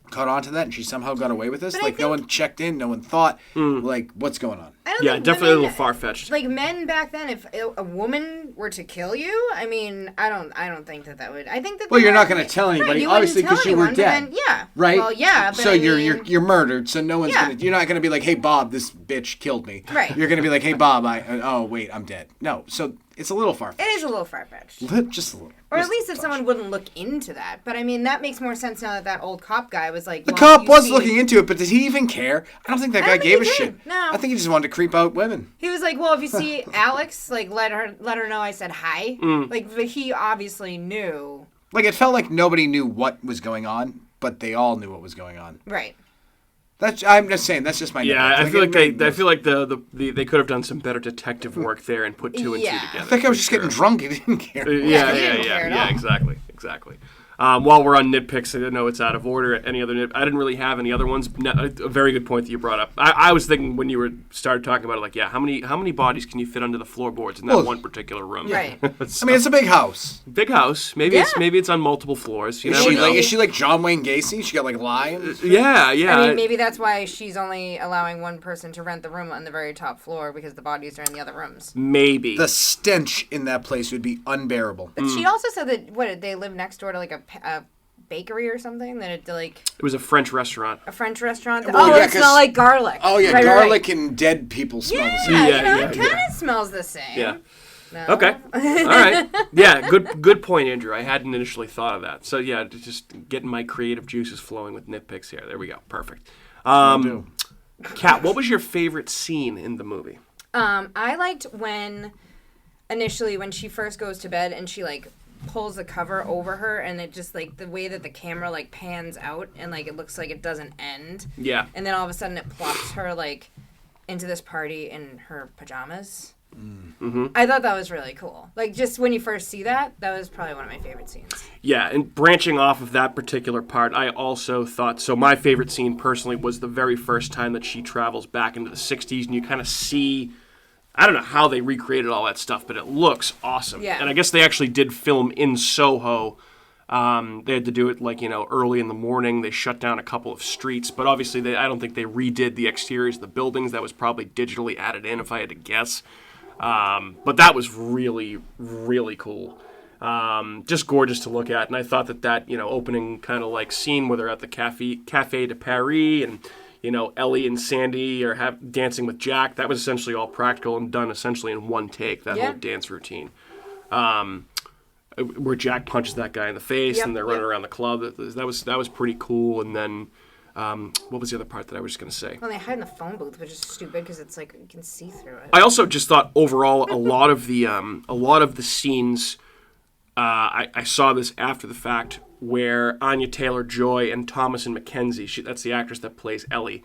caught on to that, and she somehow got away with this. But like, no one checked in, no one thought, like, what's going on? Definitely a little far-fetched. Like, men back then, if a woman were to kill you, I mean, I don't think that would. I think that. Well, you're not going to tell anybody, obviously, because you were dead. Right. Well, yeah. But so you're murdered. So no one's you're not going to be like, hey Bob, this bitch killed me. Right. You're going to be like, hey Bob, wait, I'm dead. No. So it's a little far-fetched. It is a little far-fetched. Just a little. Or at least if someone wouldn't look into that. But I mean, that makes more sense now that old cop guy was like. The cop was looking into it, but did he even care? I don't think that guy gave a shit. No. I think he just wanted to creep out women. He was like, well, if you see Alex, like, let her know I said hi. Like, but he obviously knew. Like, it felt like nobody knew what was going on, but they all knew what was going on. Right. I'm just saying. That's just my. Yeah, I feel like they could have done some better detective work there and put two and two together. I think I was just getting drunk. He didn't care. Yeah, exactly. While we're on nitpicks, I know it's out of order. Any other I didn't really have any other ones. A very good point that you brought up. I was thinking when you started talking about it, like, how many bodies can you fit under the floorboards in that one particular room? Right. I mean, it's a big house. Big house. Maybe it's on multiple floors. You never know. Is she like John Wayne Gacy? She got like lions? Yeah. I mean, maybe that's why she's only allowing one person to rent the room on the very top floor because the bodies are in the other rooms. Maybe. The stench in that place would be unbearable. But she also said that they live next door to like a bakery or something, that it was a French restaurant. A French restaurant? Well, it smelled like garlic. Oh, yeah, right, garlic and dead people smell the same. It kind of smells the same. Yeah. No. Okay. All right. Yeah, good point, Andrew. I hadn't initially thought of that. So, yeah, just getting my creative juices flowing with nitpicks here. There we go. Perfect. Kat, what was your favorite scene in the movie? I liked when she first goes to bed and she, like, pulls the cover over her, and it just, like, the way that the camera, like, pans out and, like, it looks like it doesn't end. Yeah. And then all of a sudden it plops her, like, into this party in her pajamas. Mm-hmm. I thought that was really cool. Like, just when you first see that was probably one of my favorite scenes. Yeah, and branching off of that particular part, I also thought, so my favorite scene personally was the very first time that she travels back into the 60s, and you kind of see, I don't know how they recreated all that stuff, but it looks awesome. Yeah. And I guess they actually did film in Soho. They had to do it, like, early in the morning. They shut down a couple of streets, but obviously I don't think they redid the exteriors of the buildings. That was probably digitally added in, if I had to guess. But that was really, really cool. Just gorgeous to look at. And I thought that opening kind of like scene where they're at the Café de Paris and, Ellie and Sandy are dancing with Jack. That was essentially all practical and done essentially in one take, that whole dance routine. Where Jack punches that guy in the face and they're running around the club. That was pretty cool. And then, what was the other part that I was just going to say? Well, they hide in the phone booth, which is stupid because it's like you can see through it. I also just thought overall a lot of the scenes, I saw this after the fact, where Anya Taylor-Joy and Thomasin McKenzie, that's the actress that plays Ellie,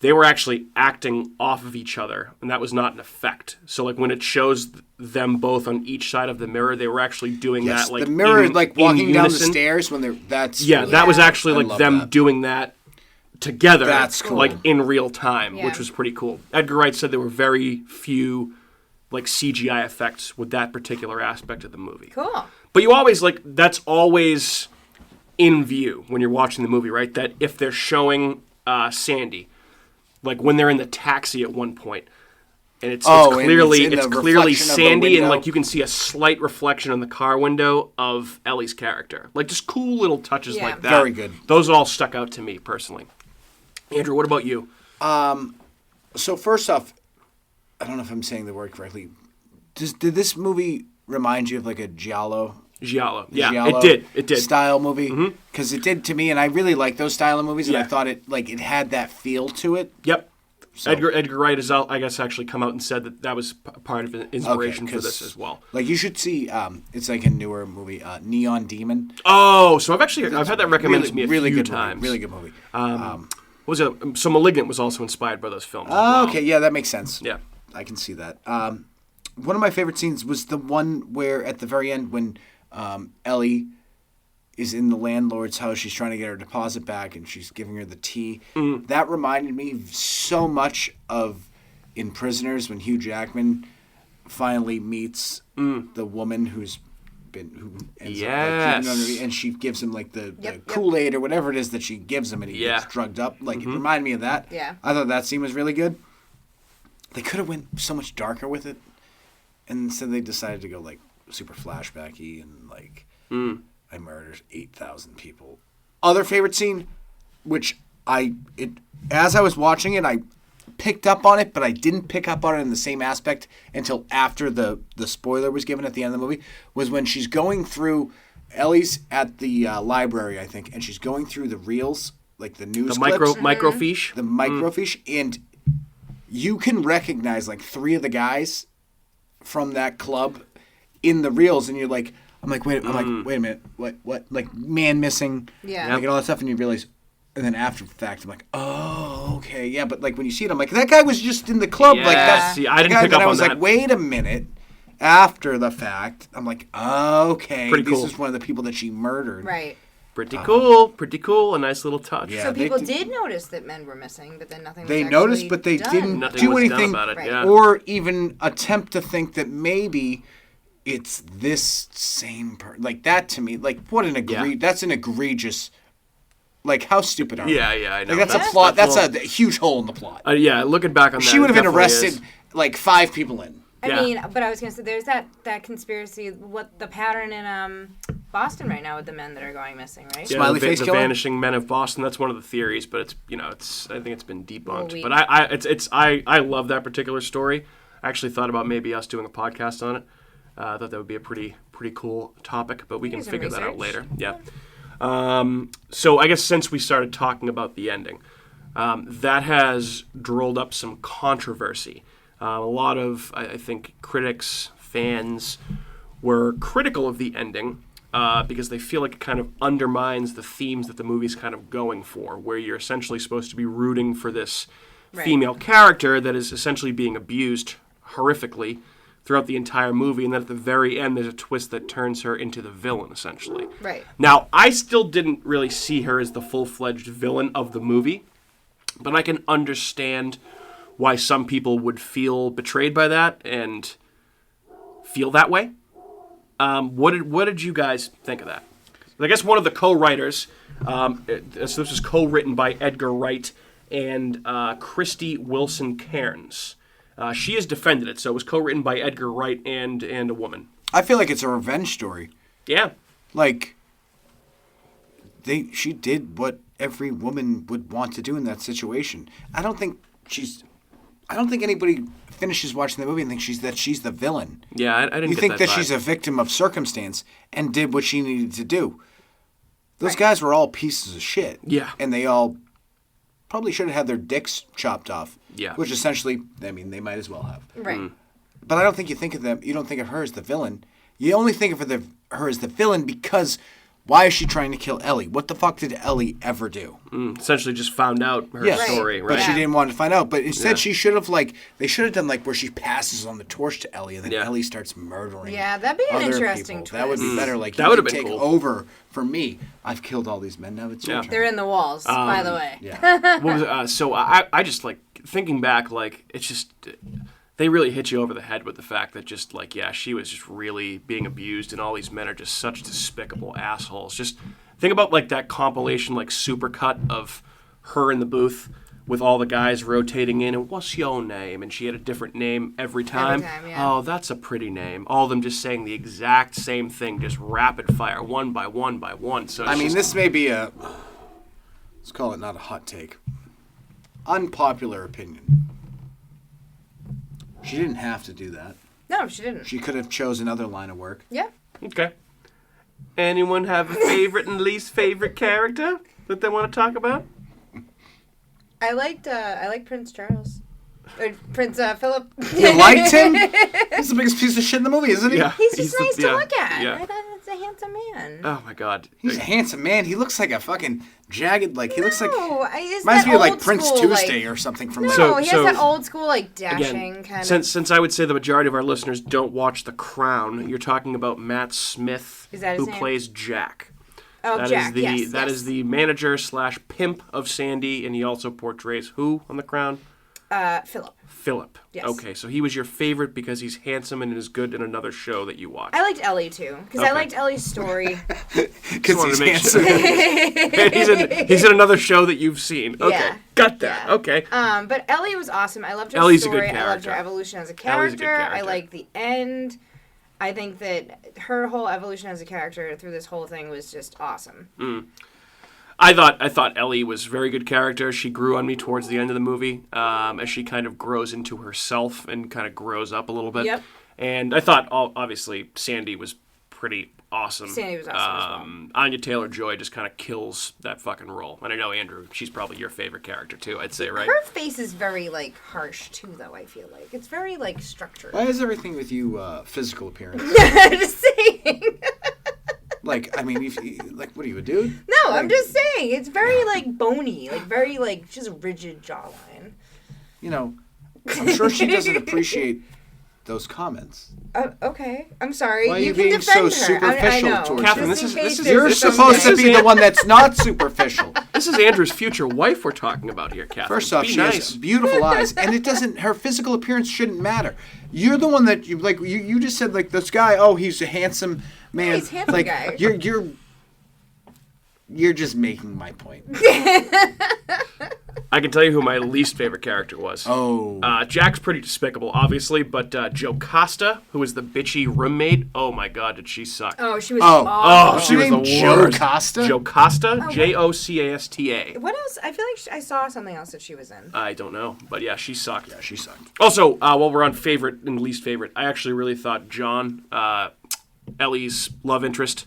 they were actually acting off of each other, and that was not an effect. So, like, when it shows them both on each side of the mirror, they were actually doing that, like, the mirror, like, walking down the stairs when they're, that was actually, like, them doing that together, that's cool. Like, in real time, which was pretty cool. Edgar Wright said there were very few, like, CGI effects with that particular aspect of the movie. Cool. But you always, like, that's always in view when you're watching the movie, right? That if they're showing Sandy, like when they're in the taxi at one point, and it's clearly Sandy, and like you can see a slight reflection in the car window of Ellie's character. Like just cool little touches like that. Very good. Those all stuck out to me personally. Andrew, what about you? So first off, I don't know if I'm saying the word correctly. Did this movie remind you of like a Giallo? Giallo. It did. Style movie? Because it did to me, and I really like those style of movies, and I thought it had that feel to it. Yep. So. Edgar Wright has, I guess, actually come out and said that was part of an inspiration for this as well. Like you should see, it's like a newer movie, Neon Demon. Oh, so I've had that recommended to me a few times. Really good movie. What was it? So Malignant was also inspired by those films. Okay, yeah, that makes sense. Yeah, I can see that. One of my favorite scenes was the one where at the very end when Ellie is in the landlord's house. She's trying to get her deposit back, and she's giving her the tea. That reminded me so much of in Prisoners when Hugh Jackman finally meets the woman who ends up keeping under, and she gives him like the Kool-Aid or whatever it is that she gives him, and he gets drugged up. Like it reminded me of that. Yeah, I thought that scene was really good. They could have went so much darker with it, and instead they decided to go like super flashbacky and like I murdered 8,000 people. Other favorite scene, which as I was watching it, I picked up on it, but I didn't pick up on it in the same aspect until after the spoiler was given at the end of the movie, was when she's going through, Ellie's at the library, I think, and she's going through the reels, like the news clips. Microfiche? The microfiche, and you can recognize like 3 of the guys from that club in the reels, and you're like, wait a minute, what, like man missing, like and all that stuff, and you realize, and then after the fact, I'm like, oh, okay, yeah, but like when you see it, I'm like, that guy was just in the club, like that's. See, I didn't pick up on that. I was like, wait a minute. After the fact, I'm like, okay, pretty cool. This is one of the people that she murdered. Right. Pretty cool. A nice little touch. Yeah. So they people did- did notice that men were missing, but then nothing was They actually noticed, but they done. didn't Nothing do was done anything about it. Right. Yeah. or even attempt to think that maybe it's this same person. Like, that to me, like, what an that's an egregious, like, how stupid are Yeah, we? I know. Like, that's a plot, that's a huge hole in the plot. Yeah, looking back on that, She would have been definitely arrested, is. like, 5 people in. Yeah. I mean, but I was gonna say there's that conspiracy. What the pattern in Boston right now with the men that are going missing, right? Yeah, Smiley face the killer? vanishing men of Boston. That's one of the theories, but it's I think it's been debunked. Well, But I love that particular story. I actually thought about maybe us doing a podcast on it. I thought that would be a pretty cool topic, but we can Do some figure that out research. later. Yeah. So I guess since we started talking about the ending, that has drilled up some controversy. A lot of, I think, critics, fans were critical of the ending because they feel like it kind of undermines the themes that the movie's kind of going for, where you're essentially supposed to be rooting for this female character that is essentially being abused horrifically throughout the entire movie, and then at the very end there's a twist that turns her into the villain, essentially. Right. Now, I still didn't really see her as the full-fledged villain of the movie, but I can understand why some people would feel betrayed by that and feel that way. What did you guys think of that? I guess one of the co-writers, so this was co-written by Edgar Wright and Christy Wilson Cairns. She has defended it, so it was co-written by Edgar Wright and a woman. I feel like it's a revenge story. Yeah. Like, she did what every woman would want to do in that situation. I don't think anybody finishes watching the movie and thinks she's the villain. Yeah, I didn't You get think that vibe. she's a victim of circumstance and did what she needed to do. Those guys were all pieces of shit. Yeah. And they all probably should have had their dicks chopped off. Yeah. Which essentially, I mean, they might as well have. Right. But I don't think you think of her as the villain. You only think of her as the villain because why is she trying to kill Ellie? What the fuck did Ellie ever do? Essentially just found out her Yes. story, right? But she didn't want to find out. But instead, Yeah. she should have they should have done where she passes on the torch to Ellie, and then Ellie starts murdering. Yeah, that'd be an other interesting people. That would be better. Like, That you would have could been take cool. over for me. I've killed all these men. Now it's your Yeah. turn. They're in the walls, by the way. Yeah. What was so I just thinking back, it's just they really hit you over the head with the fact that she was just really being abused, and all these men are just such despicable assholes. Just think about that compilation supercut of her in the booth with all the guys rotating in, and what's your name? And she had a different name every time. yeah. Oh, that's a pretty name. All of them just saying the exact same thing, just rapid fire, one by one by one. So it's This may be let's call it not a hot take. Unpopular opinion. She didn't have to do that. No, she didn't. She could have chosen another line of work. Yeah. Okay. Anyone have a favorite and least favorite character that they want to talk about? I liked Prince Charles. Or Prince Philip. You liked him? He's the biggest piece of shit in the movie, isn't he? Yeah. He's just nice to yeah, look at. yeah. I thought it's a handsome man. Oh my God. He's a handsome man. He looks like a fucking jagged, he looks like... It's Reminds that me of old Prince school, Tuesday or something from No, So- he so- has that old school dashing kind of. Since I would say the majority of our listeners don't watch The Crown, you're talking about Matt Smith, Is that his who name? plays Jack. Oh, That is Jack. the Yes. is the manager / pimp of Sandy, and he also portrays who on The Crown? Philip. Philip. Yes. Okay, so he was your favorite because he's handsome and is good in another show that you watched. I liked Ellie too because Okay. I liked Ellie's story. Because wanted he's to make handsome. sure. he's in another show that you've seen. Okay, Yeah. got that. Yeah. Okay. But Ellie was awesome. I loved her Ellie's a good story. I loved her character. evolution as a Ellie's a good character. I character. liked the end. I think that her whole evolution as a character through this whole thing was just awesome. I thought Ellie was a very good character. She grew on me towards the end of the movie as she kind of grows into herself and kind of grows up a little bit. Yep. And I thought, obviously, Sandy was pretty awesome. Sandy was awesome as Anya Taylor-Joy just kind of kills that fucking role. And I know, Andrew, she's probably your favorite character, too, I'd say, right? Her face is very harsh too, though. I feel like it's very structured. Why is everything with you physical appearance? Just saying. What are you, a dude? No, I'm just saying it's very bony, very just rigid jawline. I'm sure she doesn't appreciate those comments. Okay, I'm sorry. Why are you you can being defend so her. I superficial know. towards Catherine, her? this is You're this supposed to be the one that's not superficial. This is Andrew's future wife we're talking about here, Catherine. First off, Be she nice. has beautiful eyes, and it doesn't. Her physical appearance shouldn't matter. You're the one that you just said like this guy. Oh, he's a handsome man. Yeah, he's a handsome like, guy. You're just making my point. I can tell you who my least favorite character was. Oh. Jack's pretty despicable, obviously, but Joe Costa, who was the bitchy roommate, oh my god, did she suck. Oh, she was Oh, awful. she was the named Joe worst. Costa? Joe Costa, Jocasta. What else? I feel like I saw something else that she was in. I don't know, but yeah, she sucked. Yeah, she sucked. Also, while we're on favorite and least favorite, I actually really thought John, Ellie's love interest,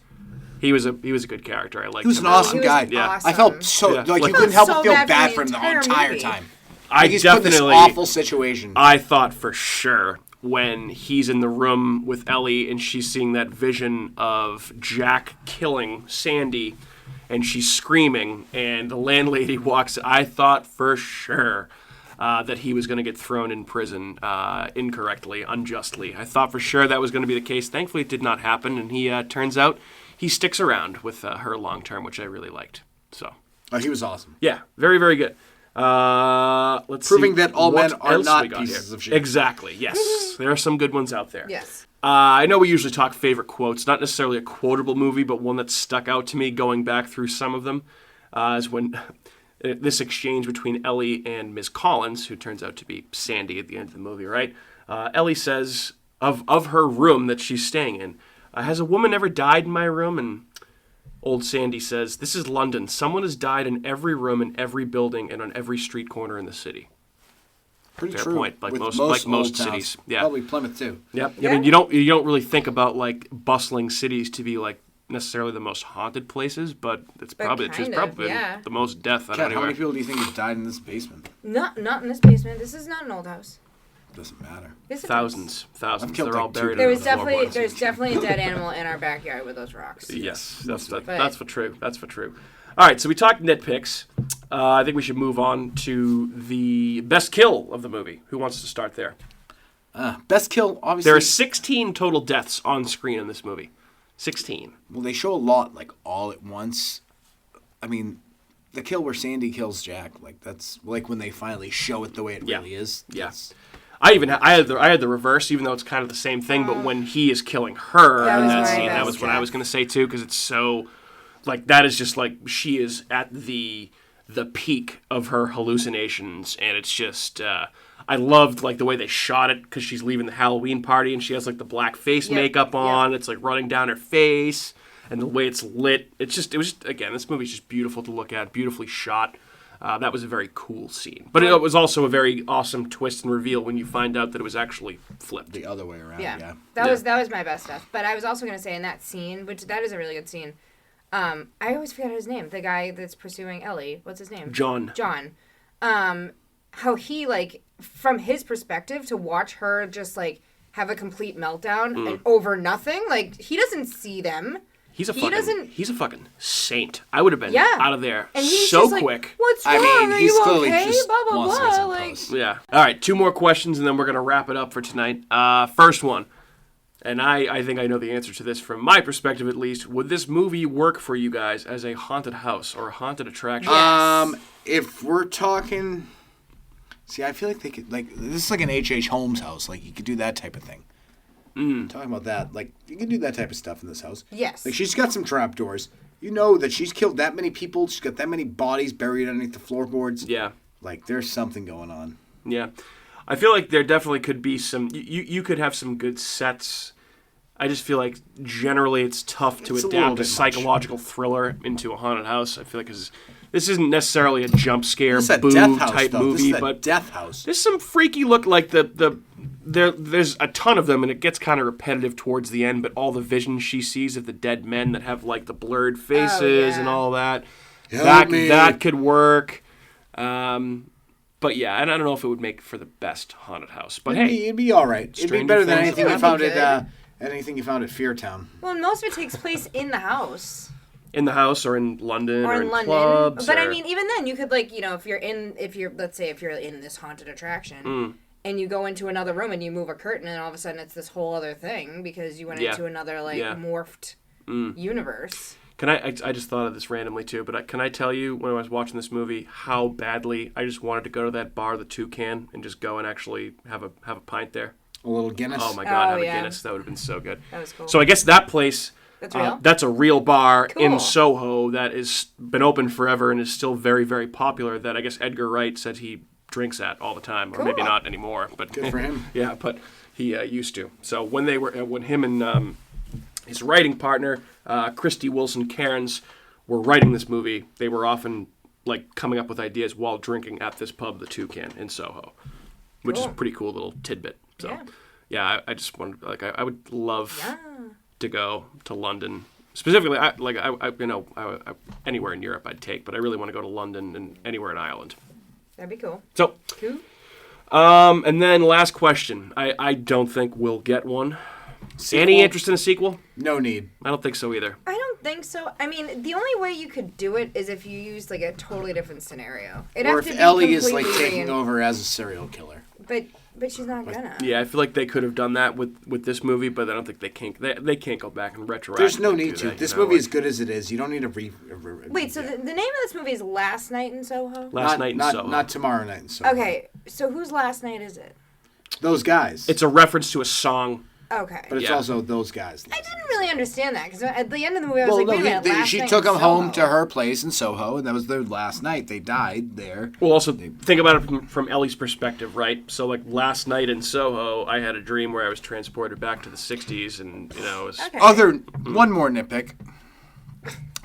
he was a good character. I liked him. He was an a lot. awesome guy. Yeah. Awesome. I felt so Yeah. like you Like- couldn't help So but feel bad for bad the for him the entire entire movie. time. I Like, he's put in this definitely, awful situation. I thought for sure when he's in the room with Ellie and she's seeing that vision of Jack killing Sandy and she's screaming and the landlady walks, I thought for sure that he was going to get thrown in prison incorrectly, unjustly. I thought for sure that was going to be the case. Thankfully, it did not happen, and he turns out he sticks around with her long term, which I really liked. So, Oh, he was awesome. yeah, very, very good. Let's Proving see that all what men are else not we got pieces here. of shit. Exactly. Yes, there are some good ones out there. Yes. I know we usually talk favorite quotes, not necessarily a quotable movie, but one that stuck out to me going back through some of them is when this exchange between Ellie and Ms. Collins, who turns out to be Sandy at the end of the movie, right? Ellie says of her room that she's staying in, has a woman ever died in my room? And old Sandy says, this is London. Someone has died in every room, in every building, and on every street corner in the city. Pretty Fair true. point, like With most old cities. towns. Yeah. Probably Plymouth too. Yep. Yeah. I mean, you don't really think about like bustling cities to be like necessarily the most haunted places, but it's But probably kind of, probably yeah. the most death out of Kat, how anywhere. many people do you think have died in this basement? Not in this basement. This is not an old house. Doesn't matter. Yes, it does. Thousands. I've killed They're all like two buried. There under was the floorboards. there's definitely a dead animal in our backyard with those rocks. Yes, that's But- for true. That's for true. All right, so we talked nitpicks. I think we should move on to the best kill of the movie. Who wants to start there? Best kill, obviously. There are 16 total deaths on screen in this movie. 16. Well, they show a lot, like, all at once. I mean, the kill where Sandy kills Jack, like, that's, like, when they finally show it the way it Yeah. really is. Yeah. That's- I had the reverse, even though it's kind of the same thing. But when he is killing her That in was that my scene, that best was what I death. was going to say too, because it's so, like, that is just like she is at the peak of her hallucinations, and it's just I loved like the way they shot it because she's leaving the Halloween party and she has like the black face Yep, makeup on. yep. It's like running down her face, and the way it's lit. It was just again, this movie's just beautiful to look at, beautifully shot. That was a very cool scene. But it was also a very awesome twist and reveal when you find out that it was actually flipped. the other way around, Yeah. yeah. That Yeah. was my best stuff. But I was also gonna say in that scene, which that is a really good scene. I always forget his name. The guy that's pursuing Ellie. What's his name? John. How he like from his perspective to watch her just like have a complete meltdown and over nothing. Like he doesn't see them. He's a He fucking doesn't- he's a fucking saint. I would have been Yeah. out of there And he's so just like, quick. What's wrong? I mean, Are he's you clearly okay? just Blah blah wants to get blah. some Like posts. Yeah. All right, 2 more questions and then we're gonna wrap it up for tonight. First one, and I think I know the answer to this from my perspective at least. Would this movie work for you guys as a haunted house or a haunted attraction? Yes. If we're talking... See, I feel like they could, like, this is like an H.H. Holmes house. Like, you could do that type of thing. Talking about that, like, you can do that type of stuff in this house. Yes. Like, she's got some trapdoors. You know that she's killed that many people. She's got that many bodies buried underneath the floorboards. Yeah. Like, there's something going on. Yeah. I feel like there definitely could be some. You could have some good sets. I just feel like generally it's tough to It's a little adapt a bit much. psychological thriller into a haunted house. I feel like 'cause this isn't necessarily a jump scare, This is a boo death house, type though. movie, This is a but death house. there's some freaky look. Like there's a ton of them, and it gets kind of repetitive towards the end. But all the visions she sees of the dead men that have like the blurred faces and yeah. all that, Help me. that could work. But yeah, and I don't know if it would make for the best haunted house. But hey, It'd be all right. It'd be Stranger better than Things anything would you be found good. at anything you found at Fear Town. well, most of it takes place in the house. in the house or in London Or or in London, clubs. but I or- mean, even then, you could like, you know, if you're let's say if you're in this haunted attraction, and you go into another room and you move a curtain, and all of a sudden it's this whole other thing because you went into another morphed universe. I just thought of this randomly too, but can I tell you, when I was watching this movie, how badly I just wanted to go to that bar, the Toucan, and just go and actually have a pint there. A little Guinness? Oh my God, have a Guinness. That would have been so good. That was cool. So I guess that place, that's real? that's a real bar Cool. in Soho that has been open forever and is still very, very popular, that I guess Edgar Wright said he drinks at all the time, or maybe not anymore. But good for him. Yeah, but he used to. So when him and his writing partner, Christy Wilson Cairns, were writing this movie, they were often like coming up with ideas while drinking at this pub, the Toucan, in Soho, which is a pretty cool little tidbit. So yeah, I just wanted, like, I would love to go to London. Specifically, anywhere in Europe I'd take, but I really want to go to London and anywhere in Ireland. That'd be cool. So, Cool. And then last question. I don't think we'll get one. Sequel? Any interest in a sequel? No need. I don't think so either. I don't think so. I mean, the only way you could do it is if you used like a totally different scenario. Or if Ellie is like taking over as a serial killer. But she's not gonna. Yeah, I feel like they could have done that with this movie, but I don't think they can't. They can't go back and retroactively. There's no need to. That, this movie is good as it is. You don't need to Wait, so the name of this movie is Last Night in Soho? Last Night in Soho. Not Tomorrow Night in Soho. Okay, so whose last night is it? Those guys. It's a reference to a song. Okay. But it's also those guys. I didn't really understand that, because at the end of the movie I was wait a minute, she took them home to her place in Soho, and that was their last night. They died there. Well, also, think about it from Ellie's perspective, right? So, like, last night in Soho, I had a dream where I was transported back to the 60s, and, it was... Okay. One more nitpick.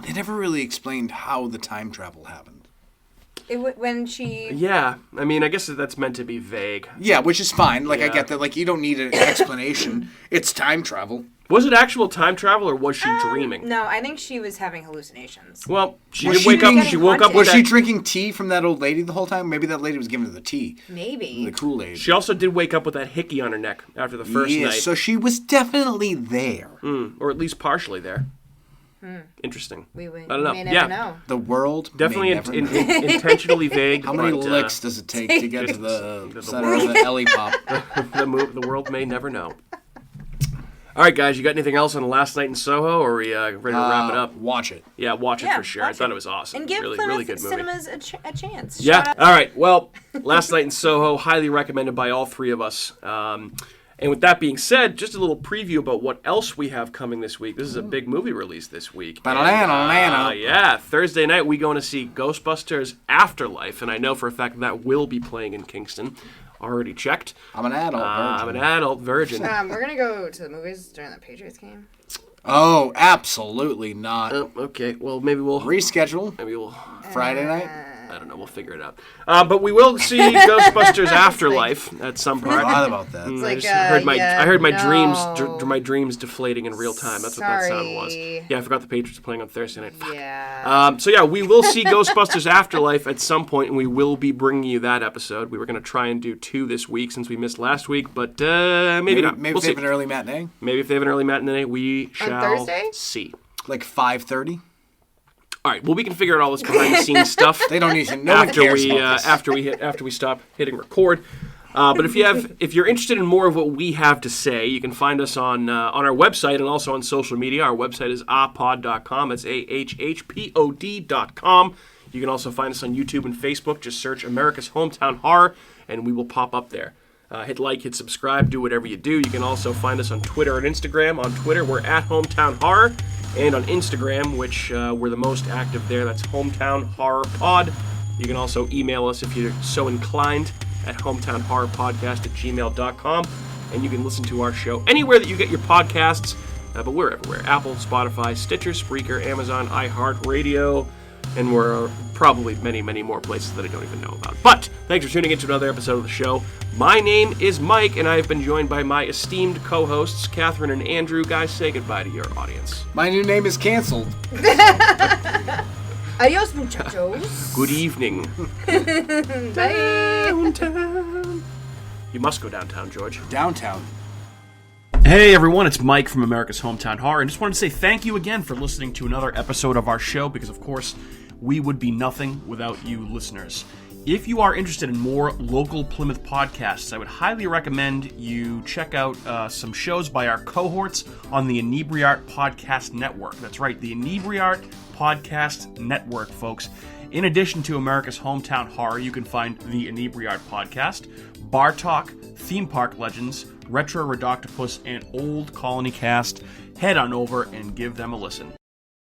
They never really explained how the time travel happened. When she... Yeah, I mean, I guess that's meant to be vague. Yeah, which is fine. Like, I get that. Like, you don't need an explanation. It's time travel. Was it actual time travel, or was she dreaming? No, I think she was having hallucinations. Well, she did wake up. She woke up. Was she drinking tea from that old lady the whole time? Maybe that lady was giving her the tea. Maybe. The Kool-Aid. She also did wake up with that hickey on her neck after the first night. So she was definitely there. Or at least partially there. Interesting. I don't know. May never know. The world definitely may never know. intentionally vague. How many licks does it take to get to the center of the Ellie pop? The world may never know. All right, guys, you got anything else on Last Night in Soho, or are we ready to wrap it up? Watch it. Yeah, watch it for sure. I thought it was awesome. And give really Plymouth good movie. Cinemas a chance. Yeah. All right. Well, Last Night in Soho, highly recommended by all three of us. And with that being said, just a little preview about what else we have coming this week. This is a big movie release this week. Yeah, Thursday night we going to see Ghostbusters Afterlife, and I know for a fact that will be playing in Kingston. Already checked. I'm an adult virgin. I'm an adult virgin. We're going to go to the movies during the Patriots game. Oh, absolutely not. Okay, well, maybe we'll... Reschedule. Maybe we'll... Friday night? I don't know. We'll figure it out. But we will see Ghostbusters Afterlife at some part. I thought about that. I heard my dreams deflating in real time. That's what that sound was. Yeah, I forgot the Patriots are playing on Thursday night. Fuck. Yeah. So yeah, we will see Ghostbusters Afterlife at some point, and we will be bringing you that episode. We were going to try and do 2 this week since we missed last week, but maybe not. Maybe we'll if they have an early matinee. Maybe if they have an early matinee, we shall see. Like 5:30. All right. Well, we can figure out all this behind-the-scenes stuff. They don't need to. No one cares about this. after we stop hitting record. But if you're interested in more of what we have to say, you can find us on our website and also on social media. Our website is ahpod.com. It's AHHPOD.com. You can also find us on YouTube and Facebook. Just search America's Hometown Horror, and we will pop up there. Hit like, hit subscribe, do whatever you do. You can also find us on Twitter and Instagram. On Twitter, we're at Hometown Horror. And on Instagram, which we're the most active there, that's Hometown Horror Pod. You can also email us if you're so inclined at hometownhorrorpodcast@gmail.com. And you can listen to our show anywhere that you get your podcasts, but we're everywhere. Apple, Spotify, Stitcher, Spreaker, Amazon, iHeartRadio, and we're probably many, many more places that I don't even know about. But thanks for tuning in to another episode of the show. My name is Mike, and I have been joined by my esteemed co-hosts, Catherine and Andrew. Guys, say goodbye to your audience. My new name is canceled. Adios, muchachos. Good evening. Bye. Downtown. You must go downtown, George. Downtown. Hey everyone, it's Mike from America's Hometown Horror, and just wanted to say thank you again for listening to another episode of our show, because of course, we would be nothing without you listeners. If you are interested in more local Plymouth podcasts, I would highly recommend you check out some shows by our cohorts on the Inebriart Podcast Network. That's right, the Inebriart Podcast Network, folks. In addition to America's Hometown Horror, you can find the Inebriart Podcast, Bar Talk, Theme Park Legends, Retro Redoctopus, and Old Colony Cast. Head on over and give them a listen.